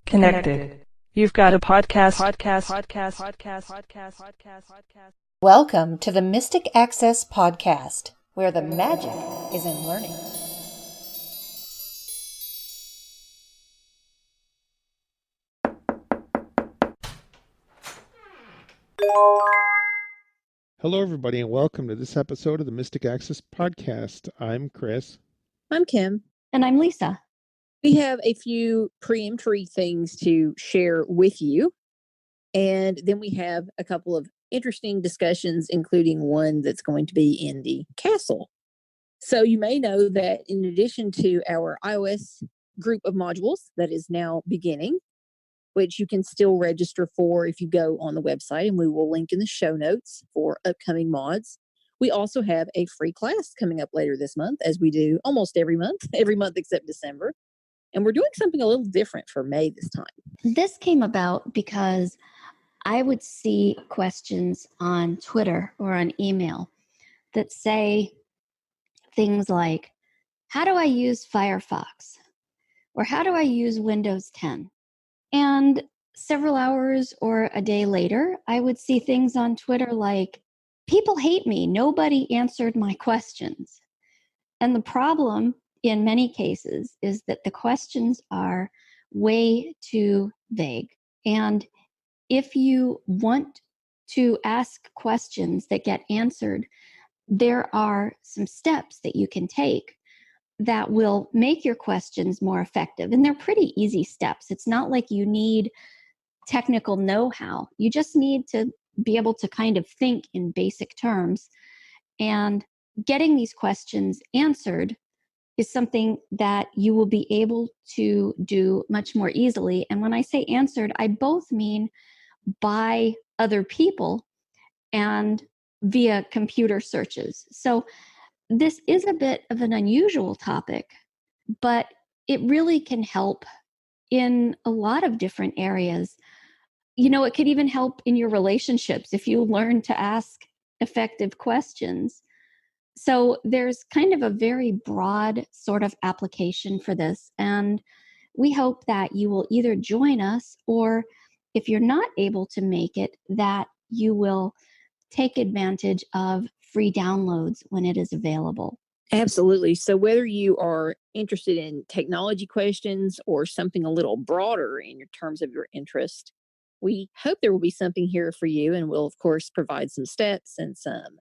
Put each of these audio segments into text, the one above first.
Connected. You've got a podcast. Welcome to the Mystic Access Podcast, where the magic is in learning. Hello, everybody, and welcome to this episode of the Mystic Access Podcast. I'm Chris. I'm Kim. And I'm Lisa. We have a few preemptory things to share with you. And then we have a couple of interesting discussions, including one that's going to be in the castle. So you may know that in addition to our iOS group of modules that is now beginning, which you can still register for if you go on the website, and we will link in the show notes for upcoming mods. We also have a free class coming up later this month, as we do almost every month except December. And we're doing something a little different for May this time. This came about because I would see questions on Twitter or on email that say things like, how do I use Firefox? Or how do I use Windows 10? And several hours or a day later, I would see things on Twitter like, people hate me. Nobody answered my questions. And the problem in many cases is that the questions are way too vague. And if you want to ask questions that get answered, there are some steps that you can take that will make your questions more effective. And they're pretty easy steps. It's not like you need technical know-how. You just need to be able to kind of think in basic terms. And getting these questions answered is something that you will be able to do much more easily. And when I say answered, I both mean by other people and via computer searches. So this is a bit of an unusual topic, but it really can help in a lot of different areas. You know, it could even help in your relationships if you learn to ask effective questions. So there's kind of a very broad sort of application for this. And we hope that you will either join us, or if you're not able to make it, that you will take advantage of free downloads when it is available. Absolutely. So whether you are interested in technology questions or something a little broader in your terms of your interest, we hope there will be something here for you. And we'll, of course, provide some steps and some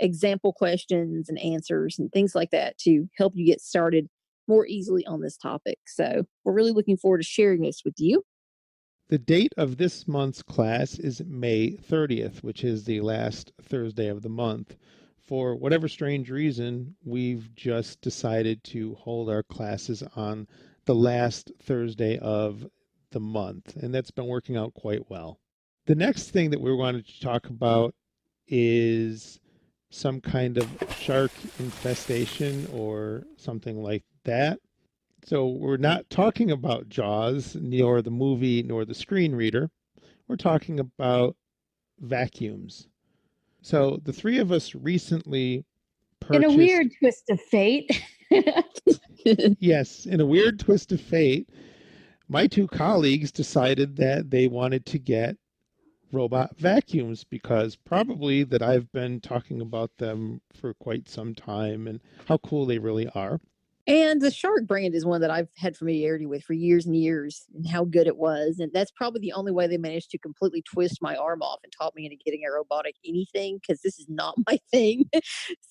example questions and answers and things like that to help you get started more easily on this topic. So we're really looking forward to sharing this with you. The date of this month's class is May 30th, which is the last Thursday of the month. For whatever strange reason, we've just decided to hold our classes on the last Thursday of the month, and that's been working out quite well. The next thing that we wanted to talk about is some kind of shark infestation or something like that. So we're not talking about Jaws, nor the movie, nor the screen reader. We're talking about vacuums. So the three of us recently purchased... In a weird twist of fate. Yes, in a weird twist of fate, my two colleagues decided that they wanted to get robot vacuums because probably that I've been talking about them for quite some time and how cool they really are. And the Shark brand is one that I've had familiarity with for years and years, and how good it was. And that's probably the only way they managed to completely twist my arm off and talk me into getting a robotic anything, because this is not my thing.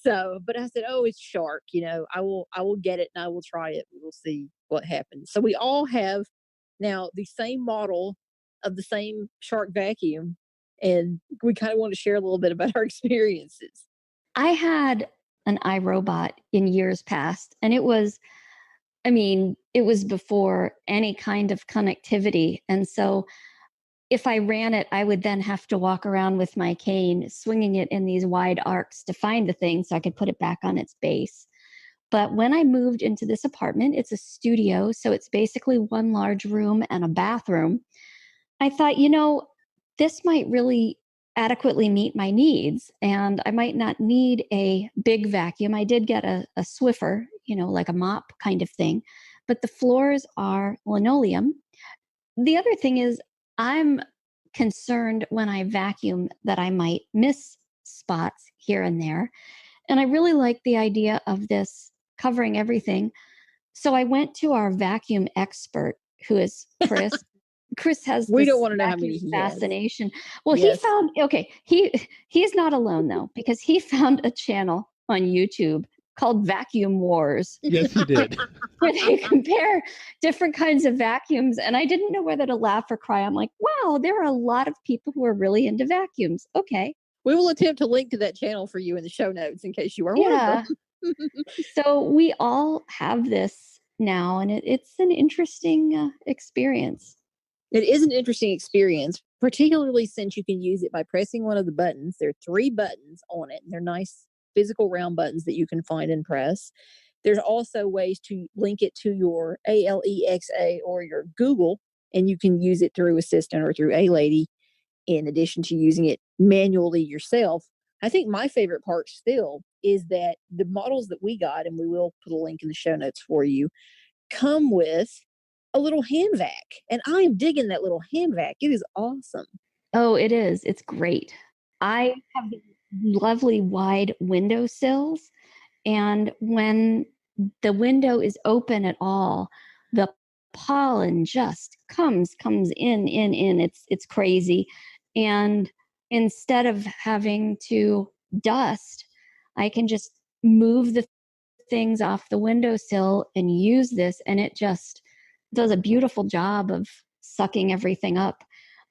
So, but I said, oh, it's Shark. You know, I will get it and I will try it. We'll see what happens. So we all have now the same model of the same Shark vacuum, and we kind of want to share a little bit about our experiences. I had an iRobot in years past, and it was before any kind of connectivity. And so if I ran it, I would then have to walk around with my cane, swinging it in these wide arcs to find the thing so I could put it back on its base. But when I moved into this apartment, it's a studio, so it's basically one large room and a bathroom. I thought, this might really adequately meet my needs, and I might not need a big vacuum. I did get a Swiffer, like a mop kind of thing, but the floors are linoleum. The other thing is, I'm concerned when I vacuum that I might miss spots here and there. And I really like the idea of this covering everything. So I went to our vacuum expert, who is Chris. Chris has We this don't want to know how vacuum many he has. fascination. Well, Yes. he's not alone though, because he found a channel on YouTube called Vacuum Wars, Yes, he did. where they compare different kinds of vacuums. And I didn't know whether to laugh or cry. I'm like, wow, there are a lot of people who are really into vacuums. Okay. We will attempt to link to that channel for you in the show notes in case you are one of Yeah. them. So we all have this now, and it's an interesting experience. It is an interesting experience, particularly since you can use it by pressing one of the buttons. There are 3 buttons on it, and they're nice physical round buttons that you can find and press. There's also ways to link it to your Alexa or your Google, and you can use it through Assistant or through A-Lady in addition to using it manually yourself. I think my favorite part still is that the models that we got, and we will put a link in the show notes for you, come with a little hand vac. And I am digging that little hand vac. It is awesome. Oh, it is. It's great. I have these lovely wide window sills, and when the window is open at all, the pollen just comes in. It's crazy. And instead of having to dust, I can just move the things off the windowsill and use this, and it just does a beautiful job of sucking everything up.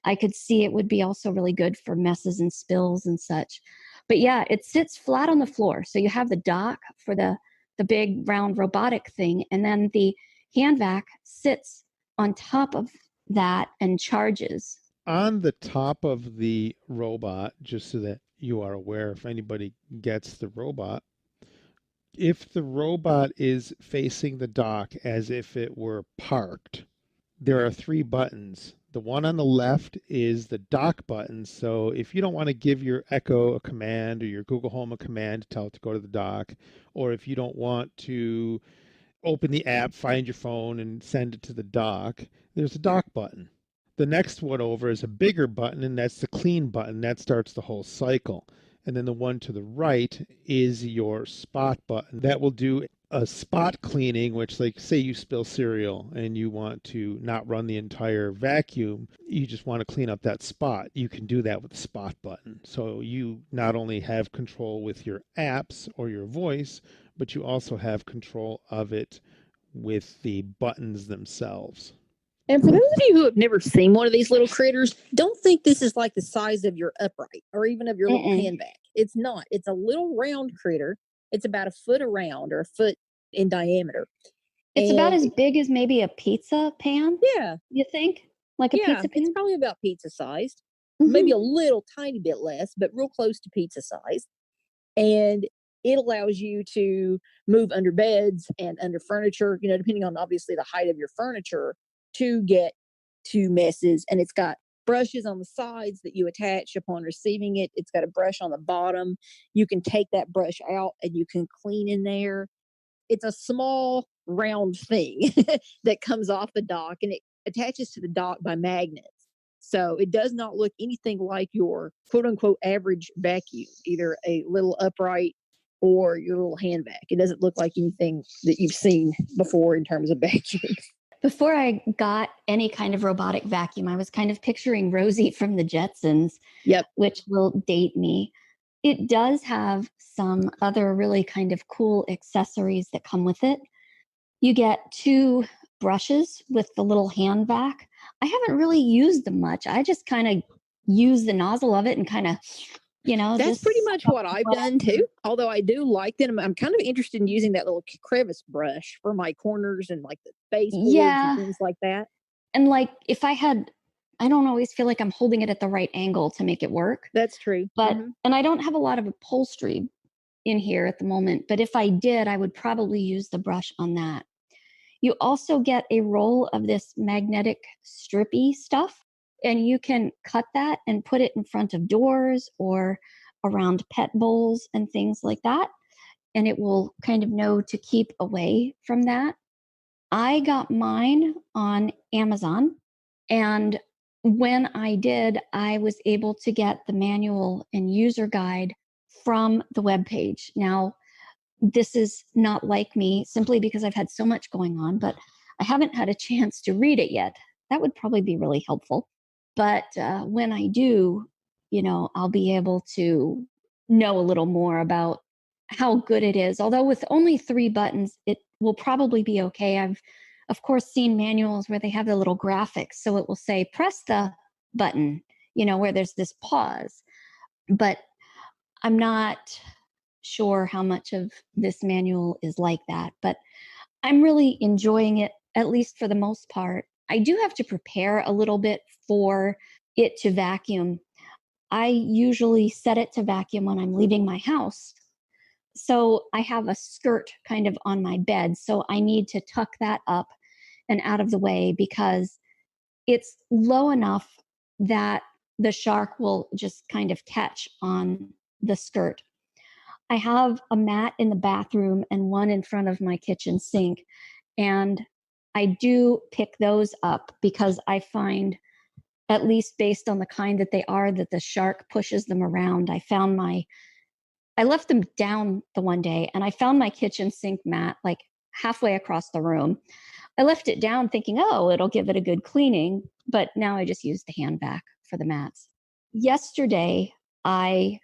I could see it would be also really good for messes and spills and such. But yeah, it sits flat on the floor. So you have the dock for the big round robotic thing, and then the hand vac sits on top of that and charges. On the top of the robot, just so that you are aware, if anybody gets the robot, if the robot is facing the dock as if it were parked, there are 3 buttons. The one on the left is the dock button. So if you don't want to give your Echo a command or your Google Home a command to tell it to go to the dock, or if you don't want to open the app, find your phone, and send it to the dock, there's a dock button. The next one over is a bigger button, and that's the clean button. That starts the whole cycle. And then the one to the right is your spot button. That will do a spot cleaning, which, like, say you spill cereal and you want to not run the entire vacuum, you just want to clean up that spot. You can do that with the spot button. So you not only have control with your apps or your voice, but you also have control of it with the buttons themselves. And for those of you who have never seen one of these little critters, don't think this is like the size of your upright or even of your little hand vac. It's not. It's a little round critter. It's about 1 foot around or 1 foot in diameter. It's about as big as maybe a pizza pan. Yeah. You think? Like a pizza pan? It's probably about pizza sized. Mhm. Maybe a little tiny bit less, but real close to pizza size. And it allows you to move under beds and under furniture, depending on obviously the height of your furniture, to get to messes. And it's got brushes on the sides that you attach upon receiving it. It's got a brush on the bottom. You can take that brush out and you can clean in there. It's a small round thing that comes off the dock, and it attaches to the dock by magnets. So it does not look anything like your quote unquote average vacuum, either a little upright or your little hand vac. It doesn't look like anything that you've seen before in terms of vacuum. Before I got any kind of robotic vacuum, I was kind of picturing Rosie from the Jetsons, Yep. which will date me. It does have some other really kind of cool accessories that come with it. You get 2 brushes with the little hand vac. I haven't really used them much. I just kind of use the nozzle of it and kind of, That's pretty much what I've done too. Although I do like them. I'm kind of interested in using that little crevice brush for my corners and like the baseboards and things like that. And like if I don't always feel like I'm holding it at the right angle to make it work. That's true. But and I don't have a lot of upholstery, in here at the moment, but if I did, I would probably use the brush on that. You also get a roll of this magnetic strippy stuff, and you can cut that and put it in front of doors or around pet bowls and things like that. And it will kind of know to keep away from that. I got mine on Amazon. And when I did, I was able to get the manual and user guide from the webpage. Now, this is not like me simply because I've had so much going on, but I haven't had a chance to read it yet. That would probably be really helpful. But when I do, I'll be able to know a little more about how good it is. Although with only 3 buttons, it will probably be okay. I've, of course, seen manuals where they have the little graphics. So it will say, press the button, where there's this pause. But I'm not sure how much of this manual is like that, but I'm really enjoying it, at least for the most part. I do have to prepare a little bit for it to vacuum. I usually set it to vacuum when I'm leaving my house. So I have a skirt kind of on my bed. So I need to tuck that up and out of the way because it's low enough that the shark will just kind of catch on the skirt. I have a mat in the bathroom and one in front of my kitchen sink. And I do pick those up because I find, at least based on the kind that they are, that the shark pushes them around. I left them down the one day and I found my kitchen sink mat like halfway across the room. I left it down thinking, oh, it'll give it a good cleaning. But now I just use the hand vac for the mats. Yesterday, I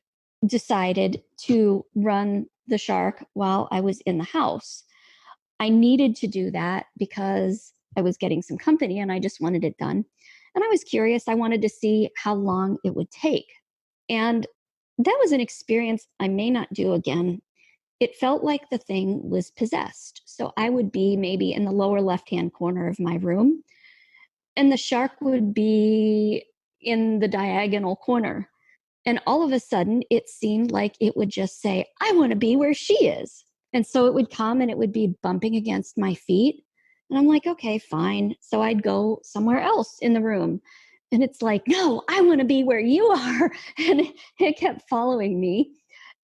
decided to run the shark while I was in the house. I needed to do that because I was getting some company and I just wanted it done. And I was curious. I wanted to see how long it would take. And that was an experience I may not do again. It felt like the thing was possessed. So I would be maybe in the lower left-hand corner of my room, and the shark would be in the diagonal corner. And all of a sudden, it seemed like it would just say, I want to be where she is. And so it would come and it would be bumping against my feet. And I'm like, okay, fine. So I'd go somewhere else in the room. And it's like, no, I want to be where you are. And it kept following me.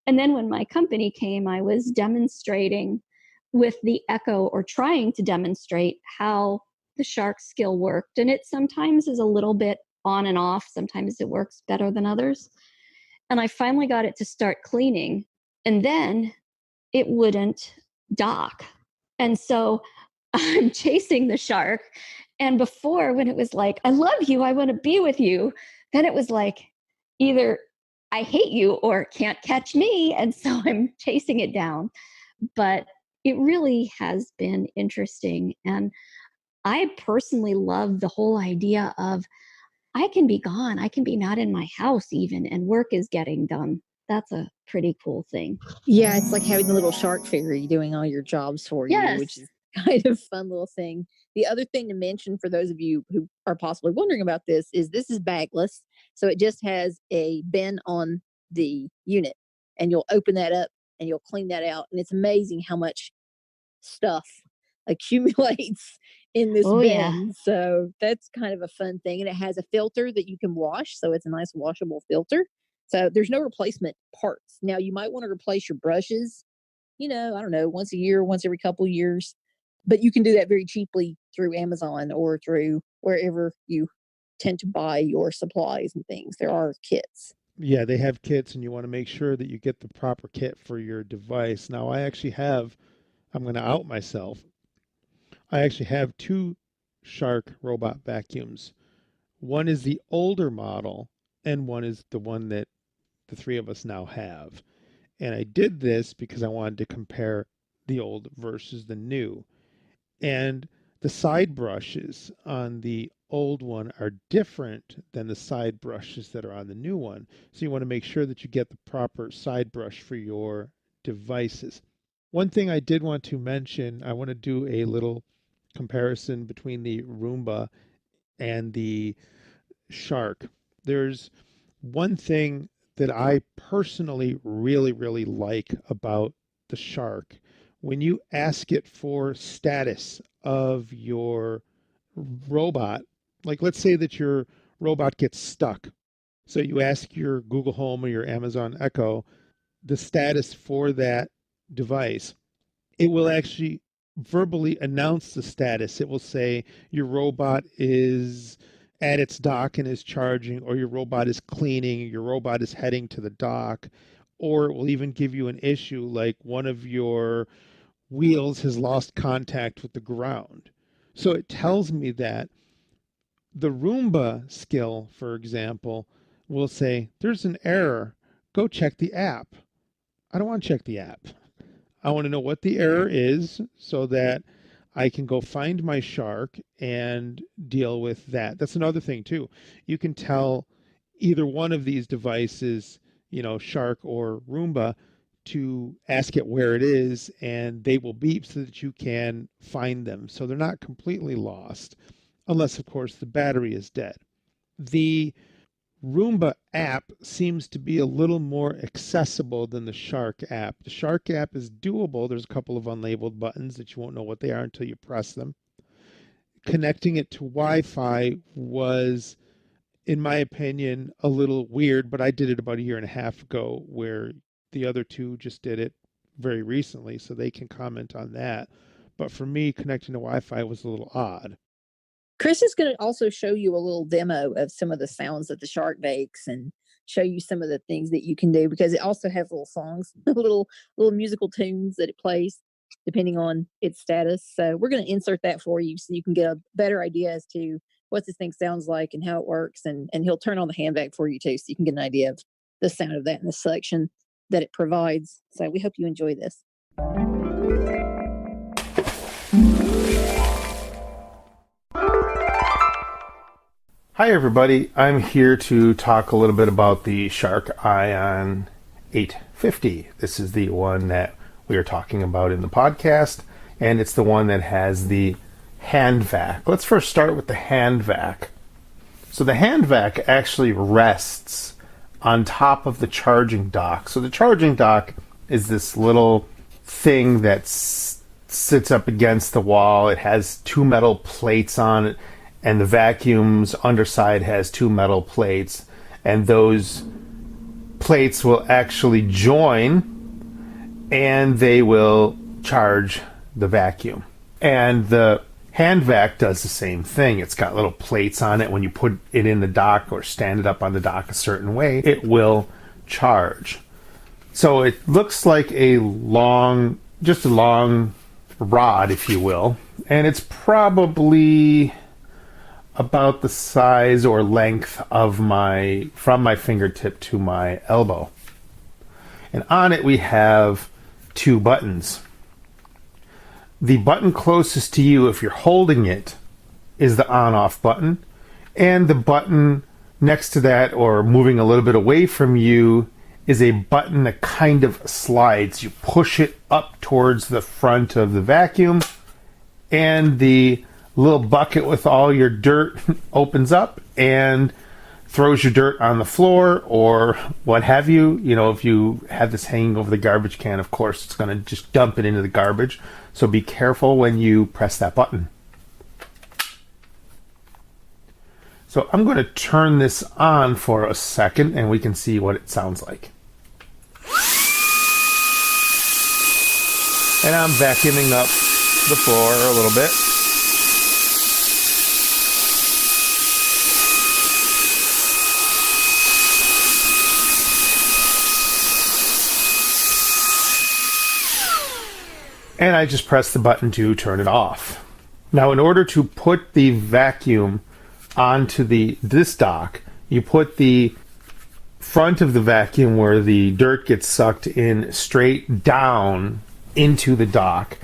And then when my company came, I was demonstrating with the Echo, or trying to demonstrate how the shark skill worked. And it sometimes is a little bit on and off. Sometimes it works better than others. And I finally got it to start cleaning. And then it wouldn't dock. And so I'm chasing the shark. And before, when it was like, I love you, I want to be with you, then it was like, either I hate you or can't catch me. And so I'm chasing it down. But it really has been interesting. And I personally love the whole idea of I can be gone. I can be not in my house even, and work is getting done. That's a pretty cool thing. Yeah, it's like having a little shark fairy doing all your jobs for you, which is kind of a fun little thing. The other thing to mention for those of you who are possibly wondering about this is bagless. So it just has a bin on the unit, and you'll open that up and you'll clean that out. And it's amazing how much stuff accumulates in this bin. Yeah. So that's kind of a fun thing. And it has a filter that you can wash. So it's a nice washable filter. So there's no replacement parts. Now you might want to replace your brushes, I don't know, once a year, once every couple of years. But you can do that very cheaply through Amazon or through wherever you tend to buy your supplies and things. There are kits. Yeah, they have kits, and you want to make sure that you get the proper kit for your device. Now, I'm going to out myself. I actually have 2 Shark robot vacuums. One is the older model, and one is the one that the 3 of us now have. And I did this because I wanted to compare the old versus the new. And the side brushes on the old one are different than the side brushes that are on the new one. So you want to make sure that you get the proper side brush for your devices. One thing I did want to mention, I want to do a little comparison between the Roomba and the Shark. There's one thing that I personally really, really like about the Shark. When you ask it for status of your robot, like let's say that your robot gets stuck. So you ask your Google Home or your Amazon Echo the status for that device. It will actually verbally announce the status. It will say your robot is at its dock and is charging, or your robot is cleaning, your robot is heading to the dock, or it will even give you an issue like one of your wheels has lost contact with the ground. So it tells me that. The Roomba skill, for example, will say, there's an error. Go check the app. I don't want to check the app. I want to know what the error is so that I can go find my Shark and deal with that. That's another thing too. You can tell either one of these devices, Shark or Roomba, to ask it where it is, and they will beep so that you can find them. So they're not completely lost, unless, of course, the battery is dead. The Roomba app seems to be a little more accessible than the Shark app. The Shark app is doable. There's a couple of unlabeled buttons that you won't know what they are until you press them. Connecting it to Wi-Fi was, in my opinion, a little weird, but I did it about a year and a half ago, where the other two just did it very recently, so they can comment on that. But for me, connecting to Wi-Fi was a little odd. Chris is going to also show you a little demo of some of the sounds that the Shark makes and show you some of the things that you can do, because it also has little songs, little musical tunes that it plays depending on its status. So we're going to insert that for you so you can get a better idea as to what this thing sounds like and how it works. And he'll turn on the handbag for you too, so you can get an idea of the sound of that and the selection that it provides. So we hope you enjoy this. Hi everybody, I'm here to talk a little bit about the Shark Ion 850. This is the one that we are talking about in the podcast, and it's the one that has the hand vac. Let's first start with the hand vac. So the hand vac actually rests on top of the charging dock. So the charging dock is this little thing that sits up against the wall. It has two metal plates on it, and the vacuum's underside has two metal plates, and those plates will actually join and they will charge the vacuum. And the hand vac does the same thing. It's got little plates on it. When you put it in the dock or stand it up on the dock a certain way, it will charge. So it looks like a long rod, if you will, and it's probably about the size or length of from my fingertip to my elbow. And on it we have two buttons. The button closest to you, if you're holding it, is the on-off button, and the button next to that, or moving a little bit away from you, is a button that kind of slides. You push it up towards the front of the vacuum, and the little bucket with all your dirt opens up and throws your dirt on the floor or what have you. If you have this hanging over the garbage can, of course, it's going to just dump it into the garbage. So be careful when you press that button. So I'm going to turn this on for a second and we can see what it sounds like. And I'm vacuuming up the floor a little bit. And I just press the button to turn it off. Now, in order to put the vacuum onto this dock, you put the front of the vacuum where the dirt gets sucked in straight down into the dock,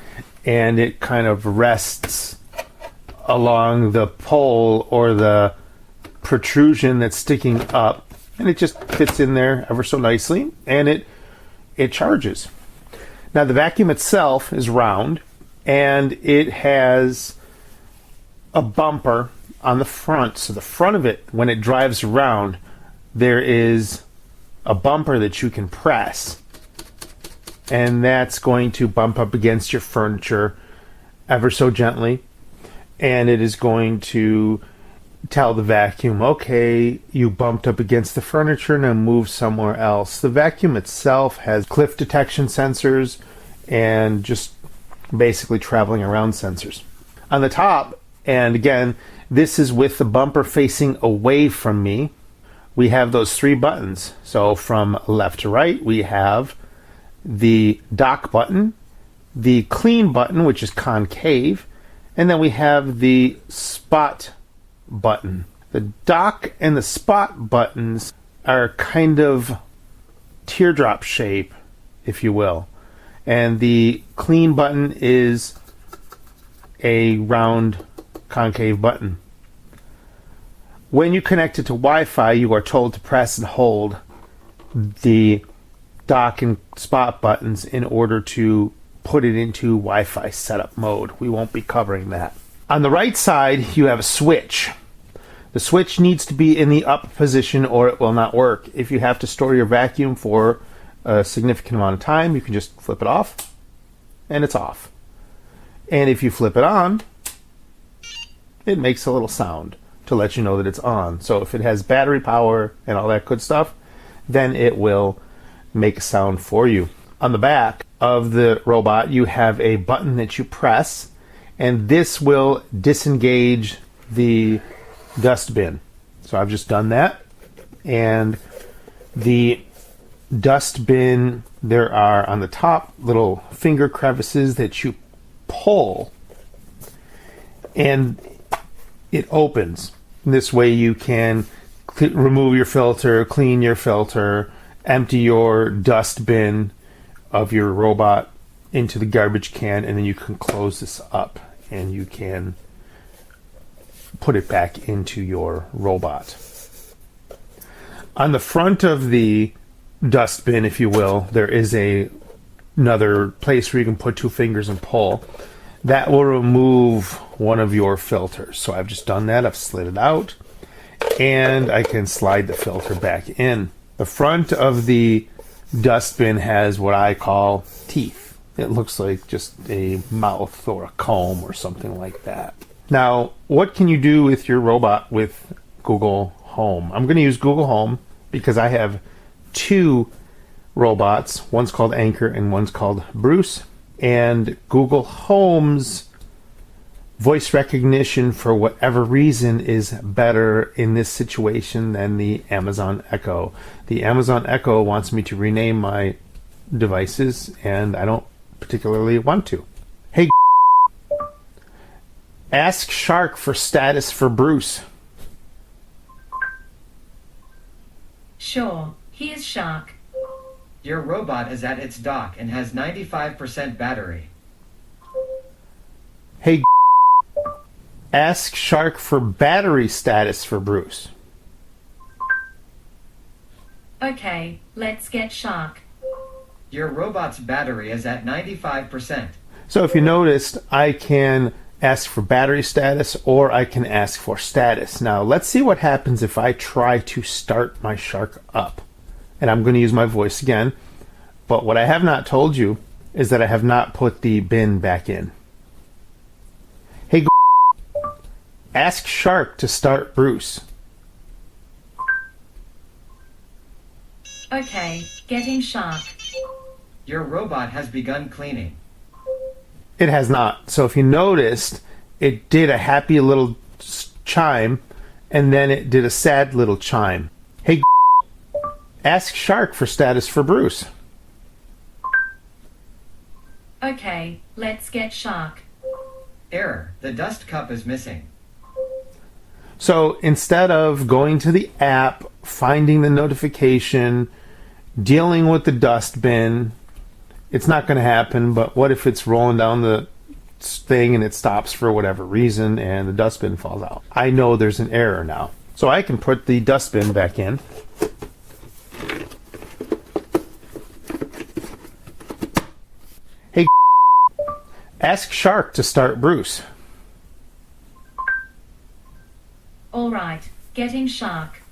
and it kind of rests along the pole or the protrusion that's sticking up, and it just fits in there ever so nicely, and it charges. Now, the vacuum itself is round, and it has a bumper on the front. So the front of it, when it drives around, there is a bumper that you can press. And that's going to bump up against your furniture ever so gently. And it is going to tell the vacuum, okay, you bumped up against the furniture, now move somewhere else. The vacuum itself has cliff detection sensors and just basically traveling around sensors. On the top, and again, this is with the bumper facing away from me, we have those 3 buttons. So from left to right, we have the dock button, the clean button, which is concave, and then we have the spot button. The dock and the spot buttons are kind of teardrop shape, if you will. And the clean button is a round concave button. When you connect it to Wi-Fi, you are told to press and hold the dock and spot buttons in order to put it into Wi-Fi setup mode. We won't be covering that. On the right side, you have a switch. The switch needs to be in the up position or it will not work. If you have to store your vacuum for a significant amount of time, you can just flip it off and it's off. And if you flip it on, it makes a little sound to let you know that it's on. So if it has battery power and all that good stuff, then it will make a sound for you. On the back of the robot, you have a button that you press, and this will disengage the dustbin. So I've just done that. And the dustbin, there are on the top little finger crevices that you pull, and it opens. This way you can remove your filter, clean your filter, empty your dustbin of your robot into the garbage can, and then you can close this up and you can put it back into your robot. On the front of the dustbin, if you will, there is another place where you can put 2 fingers and pull. That will remove one of your filters. So I've just done that. I've slid it out and I can slide the filter back in. The front of the dustbin has what I call teeth. It looks like just a mouth or a comb or something like that. Now, what can you do with your robot with Google Home? I'm going to use Google Home because I have 2 robots. One's called Anchor and one's called Bruce. And Google Home's voice recognition, for whatever reason, is better in this situation than the Amazon Echo. The Amazon Echo wants me to rename my devices, and I don't particularly want to. Hey, ask Shark for status for Bruce. Sure, here's Shark. Your robot is at its dock and has 95% battery. Hey, ask Shark for battery status for Bruce. Okay, let's get Shark. Your robot's battery is at 95%. So if you noticed, I can ask for battery status or I can ask for status. Now let's see what happens if I try to start my Shark up. And I'm going to use my voice again. But what I have not told you is that I have not put the bin back in. Hey, ask Shark to start Bruce. Okay, getting Shark. Your robot has begun cleaning. It has not. So if you noticed, it did a happy little chime and then it did a sad little chime. Hey, ask Shark for status for Bruce. Okay, let's get Shark. Error, the dust cup is missing. So instead of going to the app, finding the notification, dealing with the dustbin, it's not going to happen, but what if it's rolling down the thing and it stops for whatever reason and the dustbin falls out? I know there's an error now. So I can put the dustbin back in. Hey, ask Shark to start Bruce. All right, getting Shark.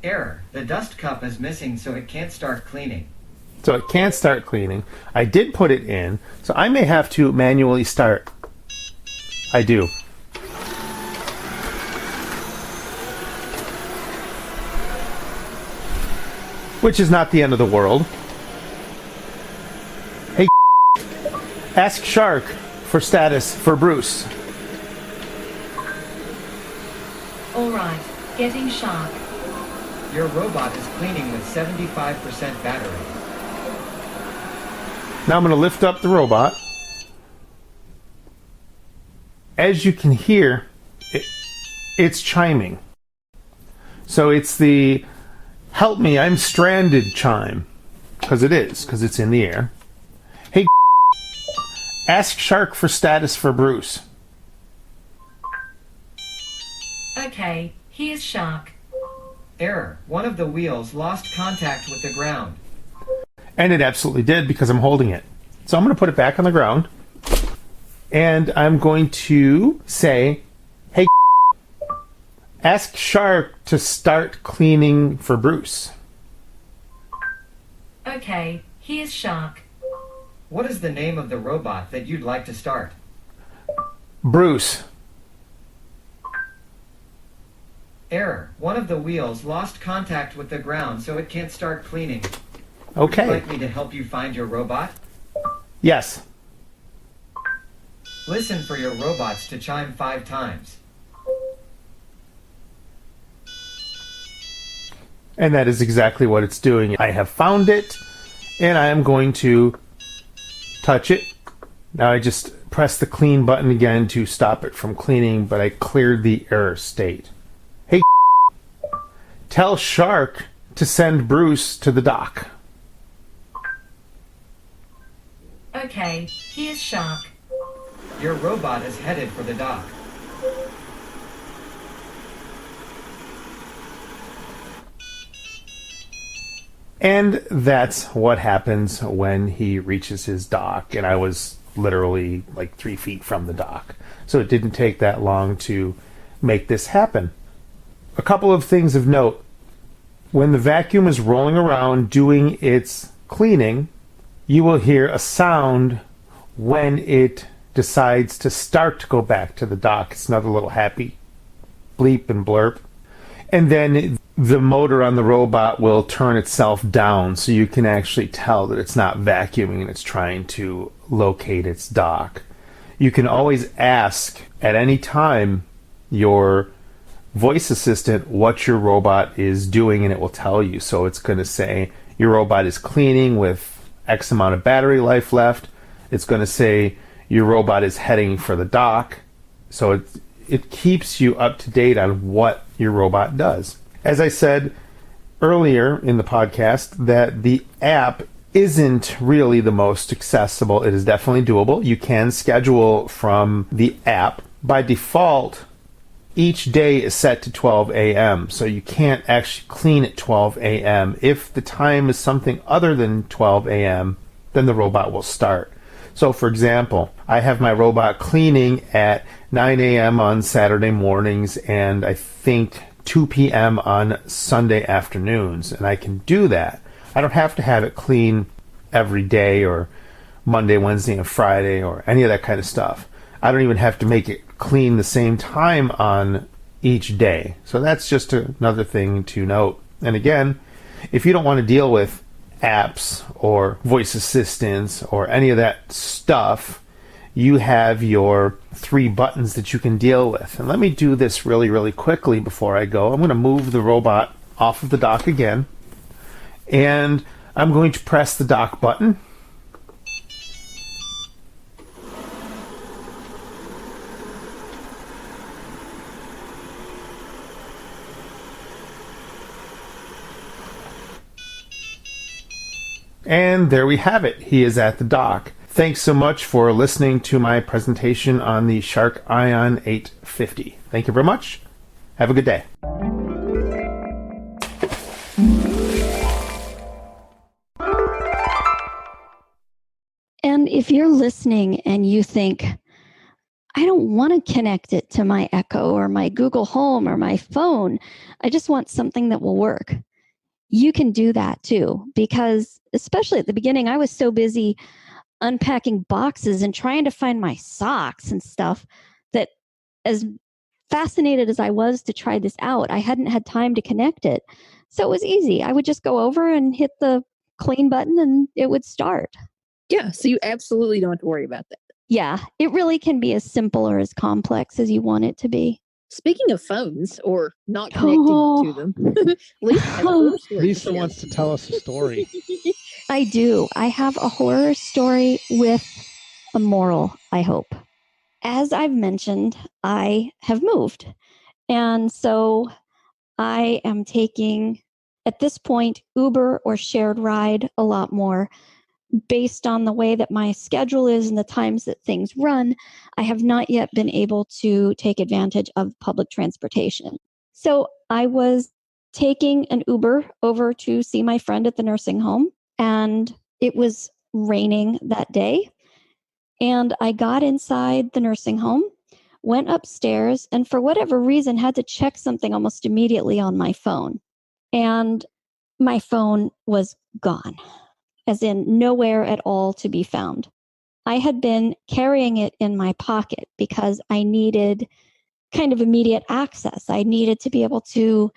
Error. The dust cup is missing, so it can't start cleaning. So it can't start cleaning. I did put it in, so I may have to manually start. I do. Which is not the end of the world. Hey, ask Shark for status for Bruce. All right, getting Shark. Your robot is cleaning with 75% battery. Now I'm going to lift up the robot. As you can hear, it's chiming. So it's the "Help me, I'm stranded" chime. Because it's in the air. Hey, ask Shark for status for Bruce. Okay, here's Shark. Error. One of the wheels lost contact with the ground. And it absolutely did because I'm holding it. So I'm going to put it back on the ground. And I'm going to say, hey, ask Shark to start cleaning for Bruce. Okay, here's Shark. What is the name of the robot that you'd like to start? Bruce. Error. One of the wheels lost contact with the ground, so it can't start cleaning. Okay. Would you like me to help you find your robot? Yes. Listen for your robots to chime 5 times. And that is exactly what it's doing. I have found it, and I am going to touch it. Now I just press the clean button again to stop it from cleaning, but I cleared the error state. Hey, tell Shark to send Bruce to the dock. Okay, here's Shark. Your robot is headed for the dock. And that's what happens when he reaches his dock. And I was literally like 3 feet from the dock. So it didn't take that long to make this happen. A couple of things of note. When the vacuum is rolling around doing its cleaning, you will hear a sound when it decides to start to go back to the dock. It's another little happy bleep and blurp. And then the motor on the robot will turn itself down so you can actually tell that it's not vacuuming and it's trying to locate its dock. You can always ask at any time your voice assistant what your robot is doing and it will tell you. So it's going to say your robot is cleaning with X amount of battery life left. It's going to say your robot is heading for the dock. So it keeps you up to date on what your robot does. As I said earlier in the podcast, that the app isn't really the most accessible. It is definitely doable. You can schedule from the app. By default, each day is set to 12 a.m., so you can't actually clean at 12 a.m. If the time is something other than 12 a.m., then the robot will start. So, for example, I have my robot cleaning at 9 a.m. on Saturday mornings and I think 2 p.m. on Sunday afternoons, and I can do that. I don't have to have it clean every day or Monday, Wednesday, and Friday or any of that kind of stuff. I don't even have to make it clean the same time on each day. So that's just another thing to note. And again, if you don't want to deal with apps or voice assistants or any of that stuff, you have your 3 buttons that you can deal with. And let me do this really, really quickly before I go. I'm going to move the robot off of the dock again. And I'm going to press the dock button. And there we have it. He is at the dock. Thanks so much for listening to my presentation on the Shark Ion 850. Thank you very much. Have a good day. And if you're listening and you think, I don't want to connect it to my Echo or my Google Home or my phone. I just want something that will work. You can do that too, because especially at the beginning, I was so busy unpacking boxes and trying to find my socks and stuff that, as fascinated as I was to try this out, I hadn't had time to connect it. So it was easy. I would just go over and hit the clean button and it would start. Yeah, so you absolutely don't have to worry about that. Yeah, it really can be as simple or as complex as you want it to be. Speaking of phones or not connecting to them, Lisa has a horror story to Lisa share. wants to tell us a story. I do. I have a horror story with a moral, I hope. As I've mentioned, I have moved. And so I am taking, at this point, Uber or shared ride a lot more. Based on the way that my schedule is and the times that things run, I have not yet been able to take advantage of public transportation. So I was taking an Uber over to see my friend at the nursing home, and it was raining that day. And I got inside the nursing home, went upstairs, and for whatever reason had to check something almost immediately on my phone. And my phone was gone, as in nowhere at all to be found. I had been carrying it in my pocket because I needed kind of immediate access. I needed to be able to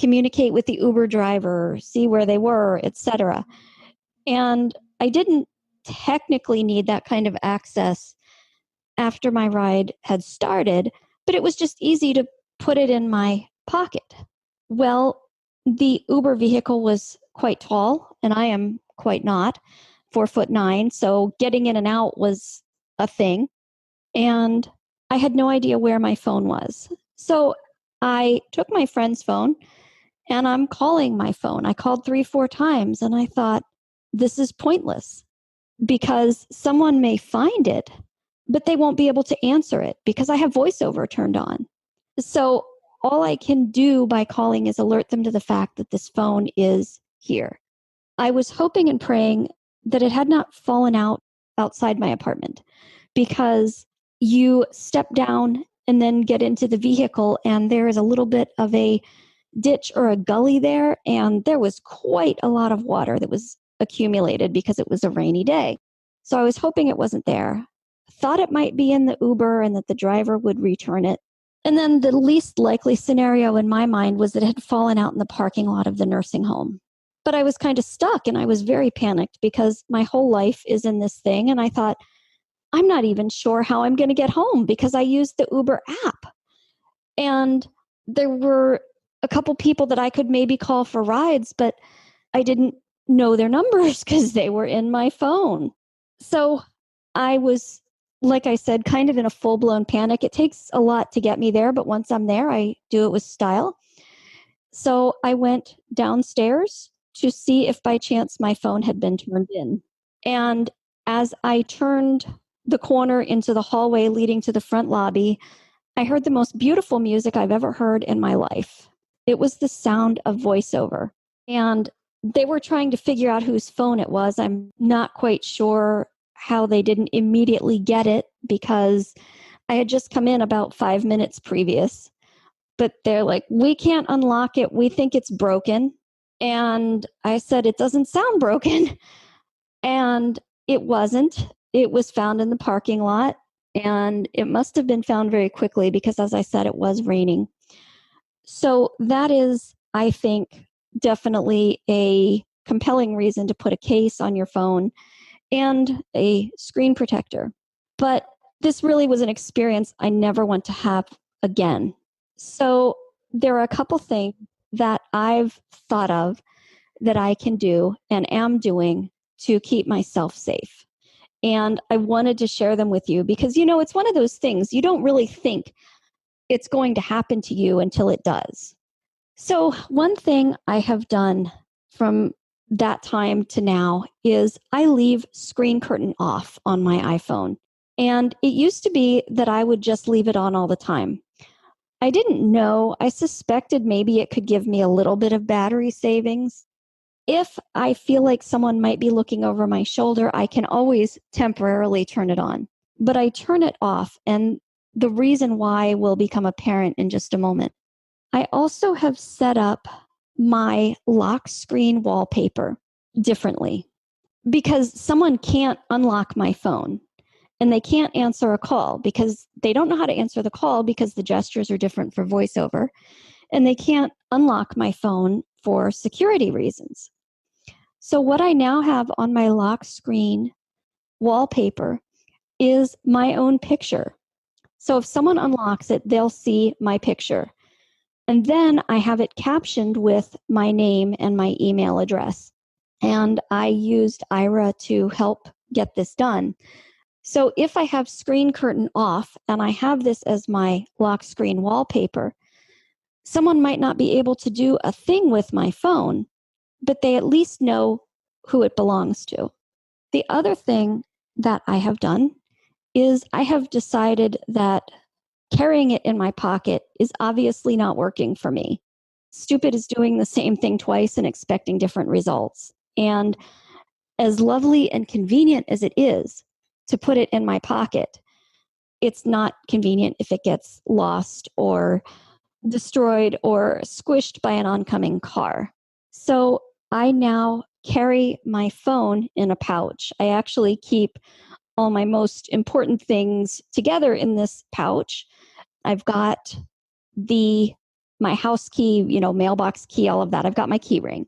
communicate with the Uber driver, see where they were, etc. And I didn't technically need that kind of access after my ride had started, but it was just easy to put it in my pocket. Well, the Uber vehicle was quite tall, and I am quite not, 4'9", so getting in and out was a thing. And I had no idea where my phone was. So I took my friend's phone and I'm calling my phone. I called 3-4 times and I thought, this is pointless because someone may find it, but they won't be able to answer it because I have voiceover turned on. So all I can do by calling is alert them to the fact that this phone is here. I was hoping and praying that it had not fallen out outside my apartment, because you step down and then get into the vehicle and there is a little bit of a ditch or a gully there, and there was quite a lot of water that was accumulated because it was a rainy day. So I was hoping it wasn't there. Thought it might be in the Uber and that the driver would return it. And then the least likely scenario in my mind was that it had fallen out in the parking lot of the nursing home. But I was kind of stuck and I was very panicked because my whole life is in this thing. And I thought, I'm not even sure how I'm going to get home because I used the Uber app. And there were a couple people that I could maybe call for rides, but I didn't know their numbers because they were in my phone. So I was, like I said, kind of in a full-blown panic. It takes a lot to get me there, but once I'm there, I do it with style. So I went downstairs to see if by chance my phone had been turned in. And as I turned the corner into the hallway leading to the front lobby, I heard the most beautiful music I've ever heard in my life. It was the sound of voiceover. And they were trying to figure out whose phone it was. I'm not quite sure how they didn't immediately get it because I had just come in about 5 minutes previous. But they're like, we can't unlock it. We think it's broken. And I said, it doesn't sound broken. And it wasn't. It was found in the parking lot. And it must have been found very quickly because, as I said, it was raining. So that is, I think, definitely a compelling reason to put a case on your phone and a screen protector. But this really was an experience I never want to have again. So there are a couple things that I've thought of that I can do and am doing to keep myself safe. And I wanted to share them with you because, it's one of those things you don't really think it's going to happen to you until it does. So one thing I have done from that time to now is I leave screen curtain off on my iPhone. And it used to be that I would just leave it on all the time. I didn't know. I suspected maybe it could give me a little bit of battery savings. If I feel like someone might be looking over my shoulder, I can always temporarily turn it on. But I turn it off, and the reason why will become apparent in just a moment. I also have set up my lock screen wallpaper differently because someone can't unlock my phone and they can't answer a call because they don't know how to answer the call because the gestures are different for voiceover, and they can't unlock my phone for security reasons. So what I now have on my lock screen wallpaper is my own picture. So if someone unlocks it, they'll see my picture. And then I have it captioned with my name and my email address. And I used Ira to help get this done. So if I have screen curtain off and I have this as my lock screen wallpaper, someone might not be able to do a thing with my phone, but they at least know who it belongs to. The other thing that I have done is I have decided that carrying it in my pocket is obviously not working for me. Stupid is doing the same thing twice and expecting different results. And as lovely and convenient as it is to put it in my pocket, it's not convenient if it gets lost or destroyed or squished by an oncoming car. So I now carry my phone in a pouch. I actually keep all my most important things together in this pouch. I've got my house key, mailbox key, all of that. I've got my key ring.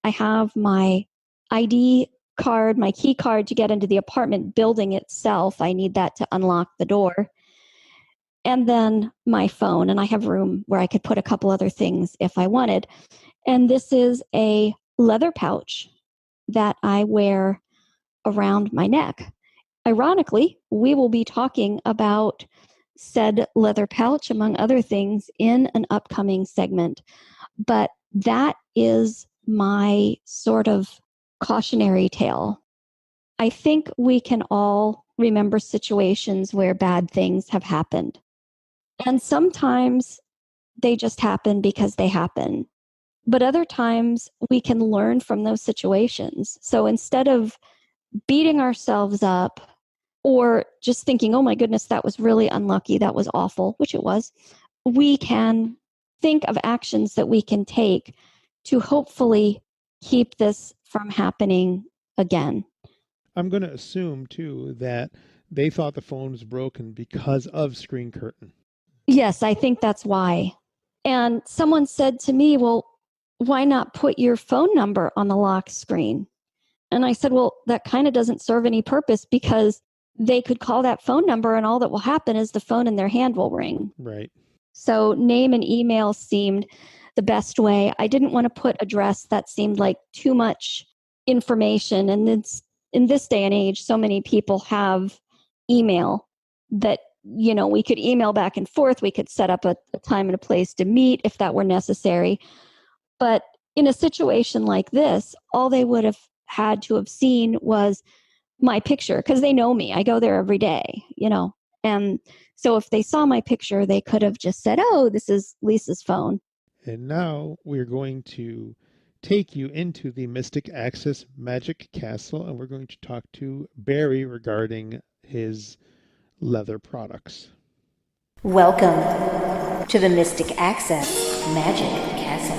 I have my ID card, my key card to get into the apartment building itself. I need that to unlock the door. And then my phone, and I have room where I could put a couple other things if I wanted. And this is a leather pouch that I wear around my neck. Ironically, we will be talking about said leather pouch, among other things, in an upcoming segment. But that is my sort of cautionary tale. I think we can all remember situations where bad things have happened. And sometimes they just happen because they happen. But other times we can learn from those situations. So instead of beating ourselves up or just thinking, oh my goodness, that was really unlucky, that was awful, which it was, we can think of actions that we can take to hopefully keep this from happening again. I'm going to assume, too, that they thought the phone was broken because of screen curtain. Yes, I think that's why. And someone said to me, well, why not put your phone number on the lock screen? And I said, well, that kind of doesn't serve any purpose because they could call that phone number and all that will happen is the phone in their hand will ring. Right. So name and email seemed the best way. I didn't want to put address. That seemed like too much information. And in this day and age, so many people have email that, we could email back and forth. We could set up a time and a place to meet if that were necessary. But in a situation like this, all they would have had to have seen was my picture because they know me. I go there every day, And so if they saw my picture, they could have just said, oh, this is Lisa's phone. And now we're going to take you into the Mystic Access Magic Castle, and we're going to talk to Barry regarding his leather products. Welcome to the Mystic Access Magic Castle.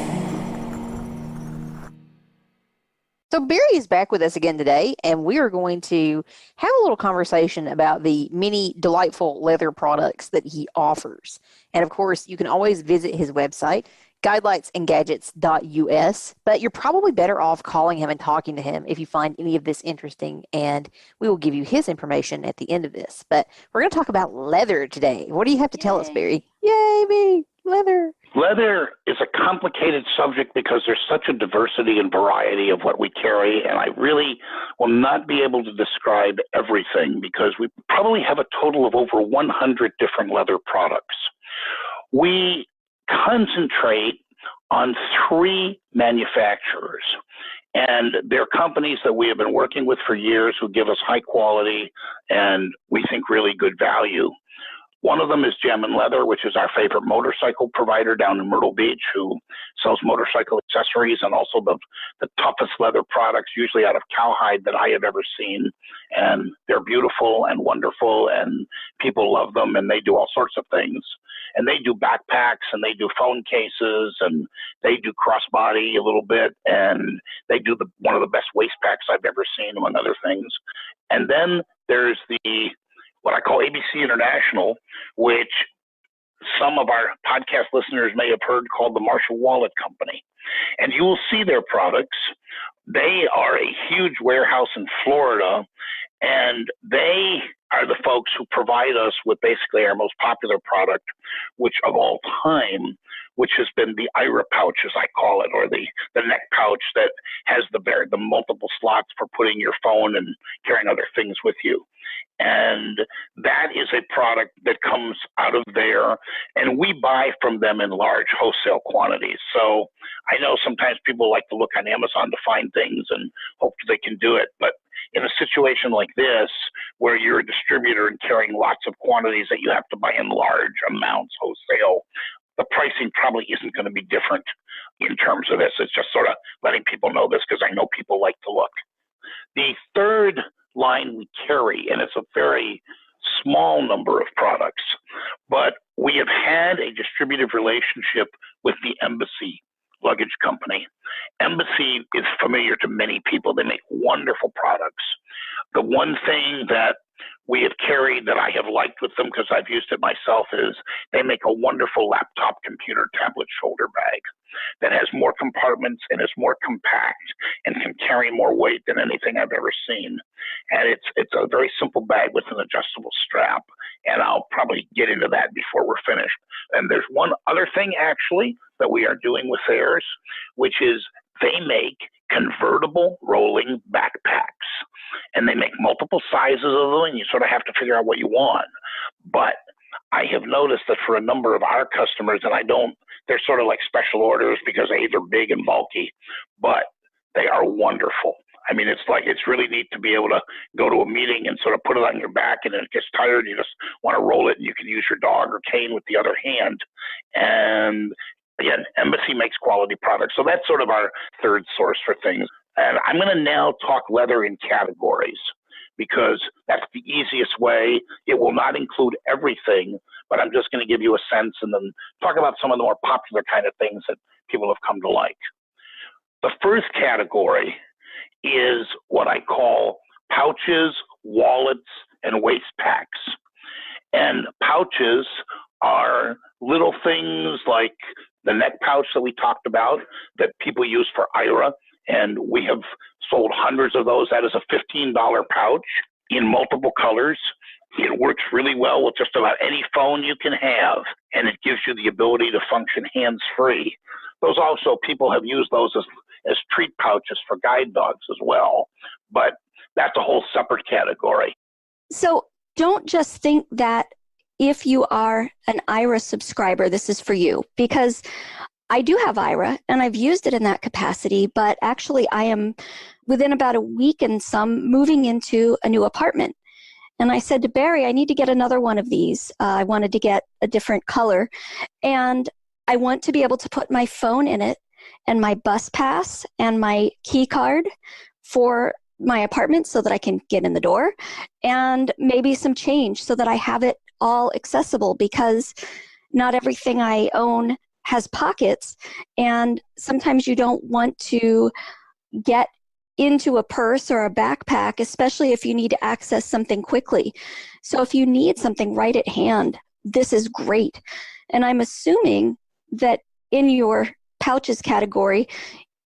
So Barry is back with us again today, and we are going to have a little conversation about the many delightful leather products that he offers. And of course, you can always visit his website, guidelightsandgadgets.us, but you're probably better off calling him and talking to him if you find any of this interesting, and we will give you his information at the end of this. But we're going to talk about leather today. What do you have to tell us, Barry? Yay, me! Leather! Leather is a complicated subject because there's such a diversity and variety of what we carry, and I really will not be able to describe everything because we probably have a total of over 100 different leather products. We concentrate on 3 manufacturers, and they're companies that we have been working with for years who give us high quality and we think really good value. One of them is Gem and Leather, which is our favorite motorcycle provider down in Myrtle Beach, who sells motorcycle accessories and also the toughest leather products, usually out of cowhide, that I have ever seen. And they're beautiful and wonderful, and people love them, and they do all sorts of things. And they do backpacks, and they do phone cases, and they do crossbody a little bit, and they do one of the best waist packs I've ever seen, among other things. And then there's what I call ABC International, which some of our podcast listeners may have heard, called the Marshall Wallet Company. And you will see their products. They are a huge warehouse in Florida, and they are the folks who provide us with basically our most popular product, which of all time, which has been the Aira pouch, as I call it, or the neck pouch that has the multiple slots for putting your phone and carrying other things with you. And that is a product that comes out of there, and we buy from them in large wholesale quantities. So I know sometimes people like to look on Amazon to find things and hope they can do it, but in a situation like this, where you're a distributor and carrying lots of quantities that you have to buy in large amounts wholesale, the pricing probably isn't going to be different in terms of this. It's just sort of letting people know this, because I know people like to look. The third line we carry, and it's a very small number of products, but we have had a distributive relationship with the Embassy Luggage Company. Embassy is familiar to many people. They make wonderful products. The one thing that we have carried that I have liked with them, because I've used it myself, is they make a wonderful laptop, computer, tablet shoulder bag that has more compartments and is more compact and can carry more weight than anything I've ever seen. And it's a very simple bag with an adjustable strap, and I'll probably get into that before we're finished. And there's one other thing actually that we are doing with theirs, which is they make convertible rolling backpacks, and they make multiple sizes of them, and you sort of have to figure out what you want. But I have noticed that for a number of our customers, and they're sort of like special orders because they're big and bulky, but they are wonderful. I mean, it's really neat to be able to go to a meeting and sort of put it on your back, and it gets tired, you just want to roll it, and you can use your dog or cane with the other hand. And again, Embassy makes quality products. So that's sort of our third source for things. And I'm going to now talk leather in categories, because that's the easiest way. It will not include everything, but I'm just going to give you a sense and then talk about some of the more popular kind of things that people have come to like. The first category is what I call pouches, wallets, and waist packs. And pouches are little things like the neck pouch that we talked about that people use for Aira, and we have sold hundreds of those. That is a $15 pouch in multiple colors. It works really well with just about any phone you can have, and it gives you the ability to function hands-free. Those also, people have used those as treat pouches for guide dogs as well, but that's a whole separate category. So don't just think that if you are an Aira subscriber, this is for you, because I do have Aira and I've used it in that capacity, but actually I am within about a week and some moving into a new apartment. And I said to Barry, I need to get another one of these. I wanted to get a different color, and I want to be able to put my phone in it and my bus pass and my key card for my apartment so that I can get in the door, and maybe some change so that I have it all accessible, because not everything I own has pockets, and sometimes you don't want to get into a purse or a backpack, especially if you need to access something quickly. So if you need something right at hand, this is great. And I'm assuming that in your pouches category,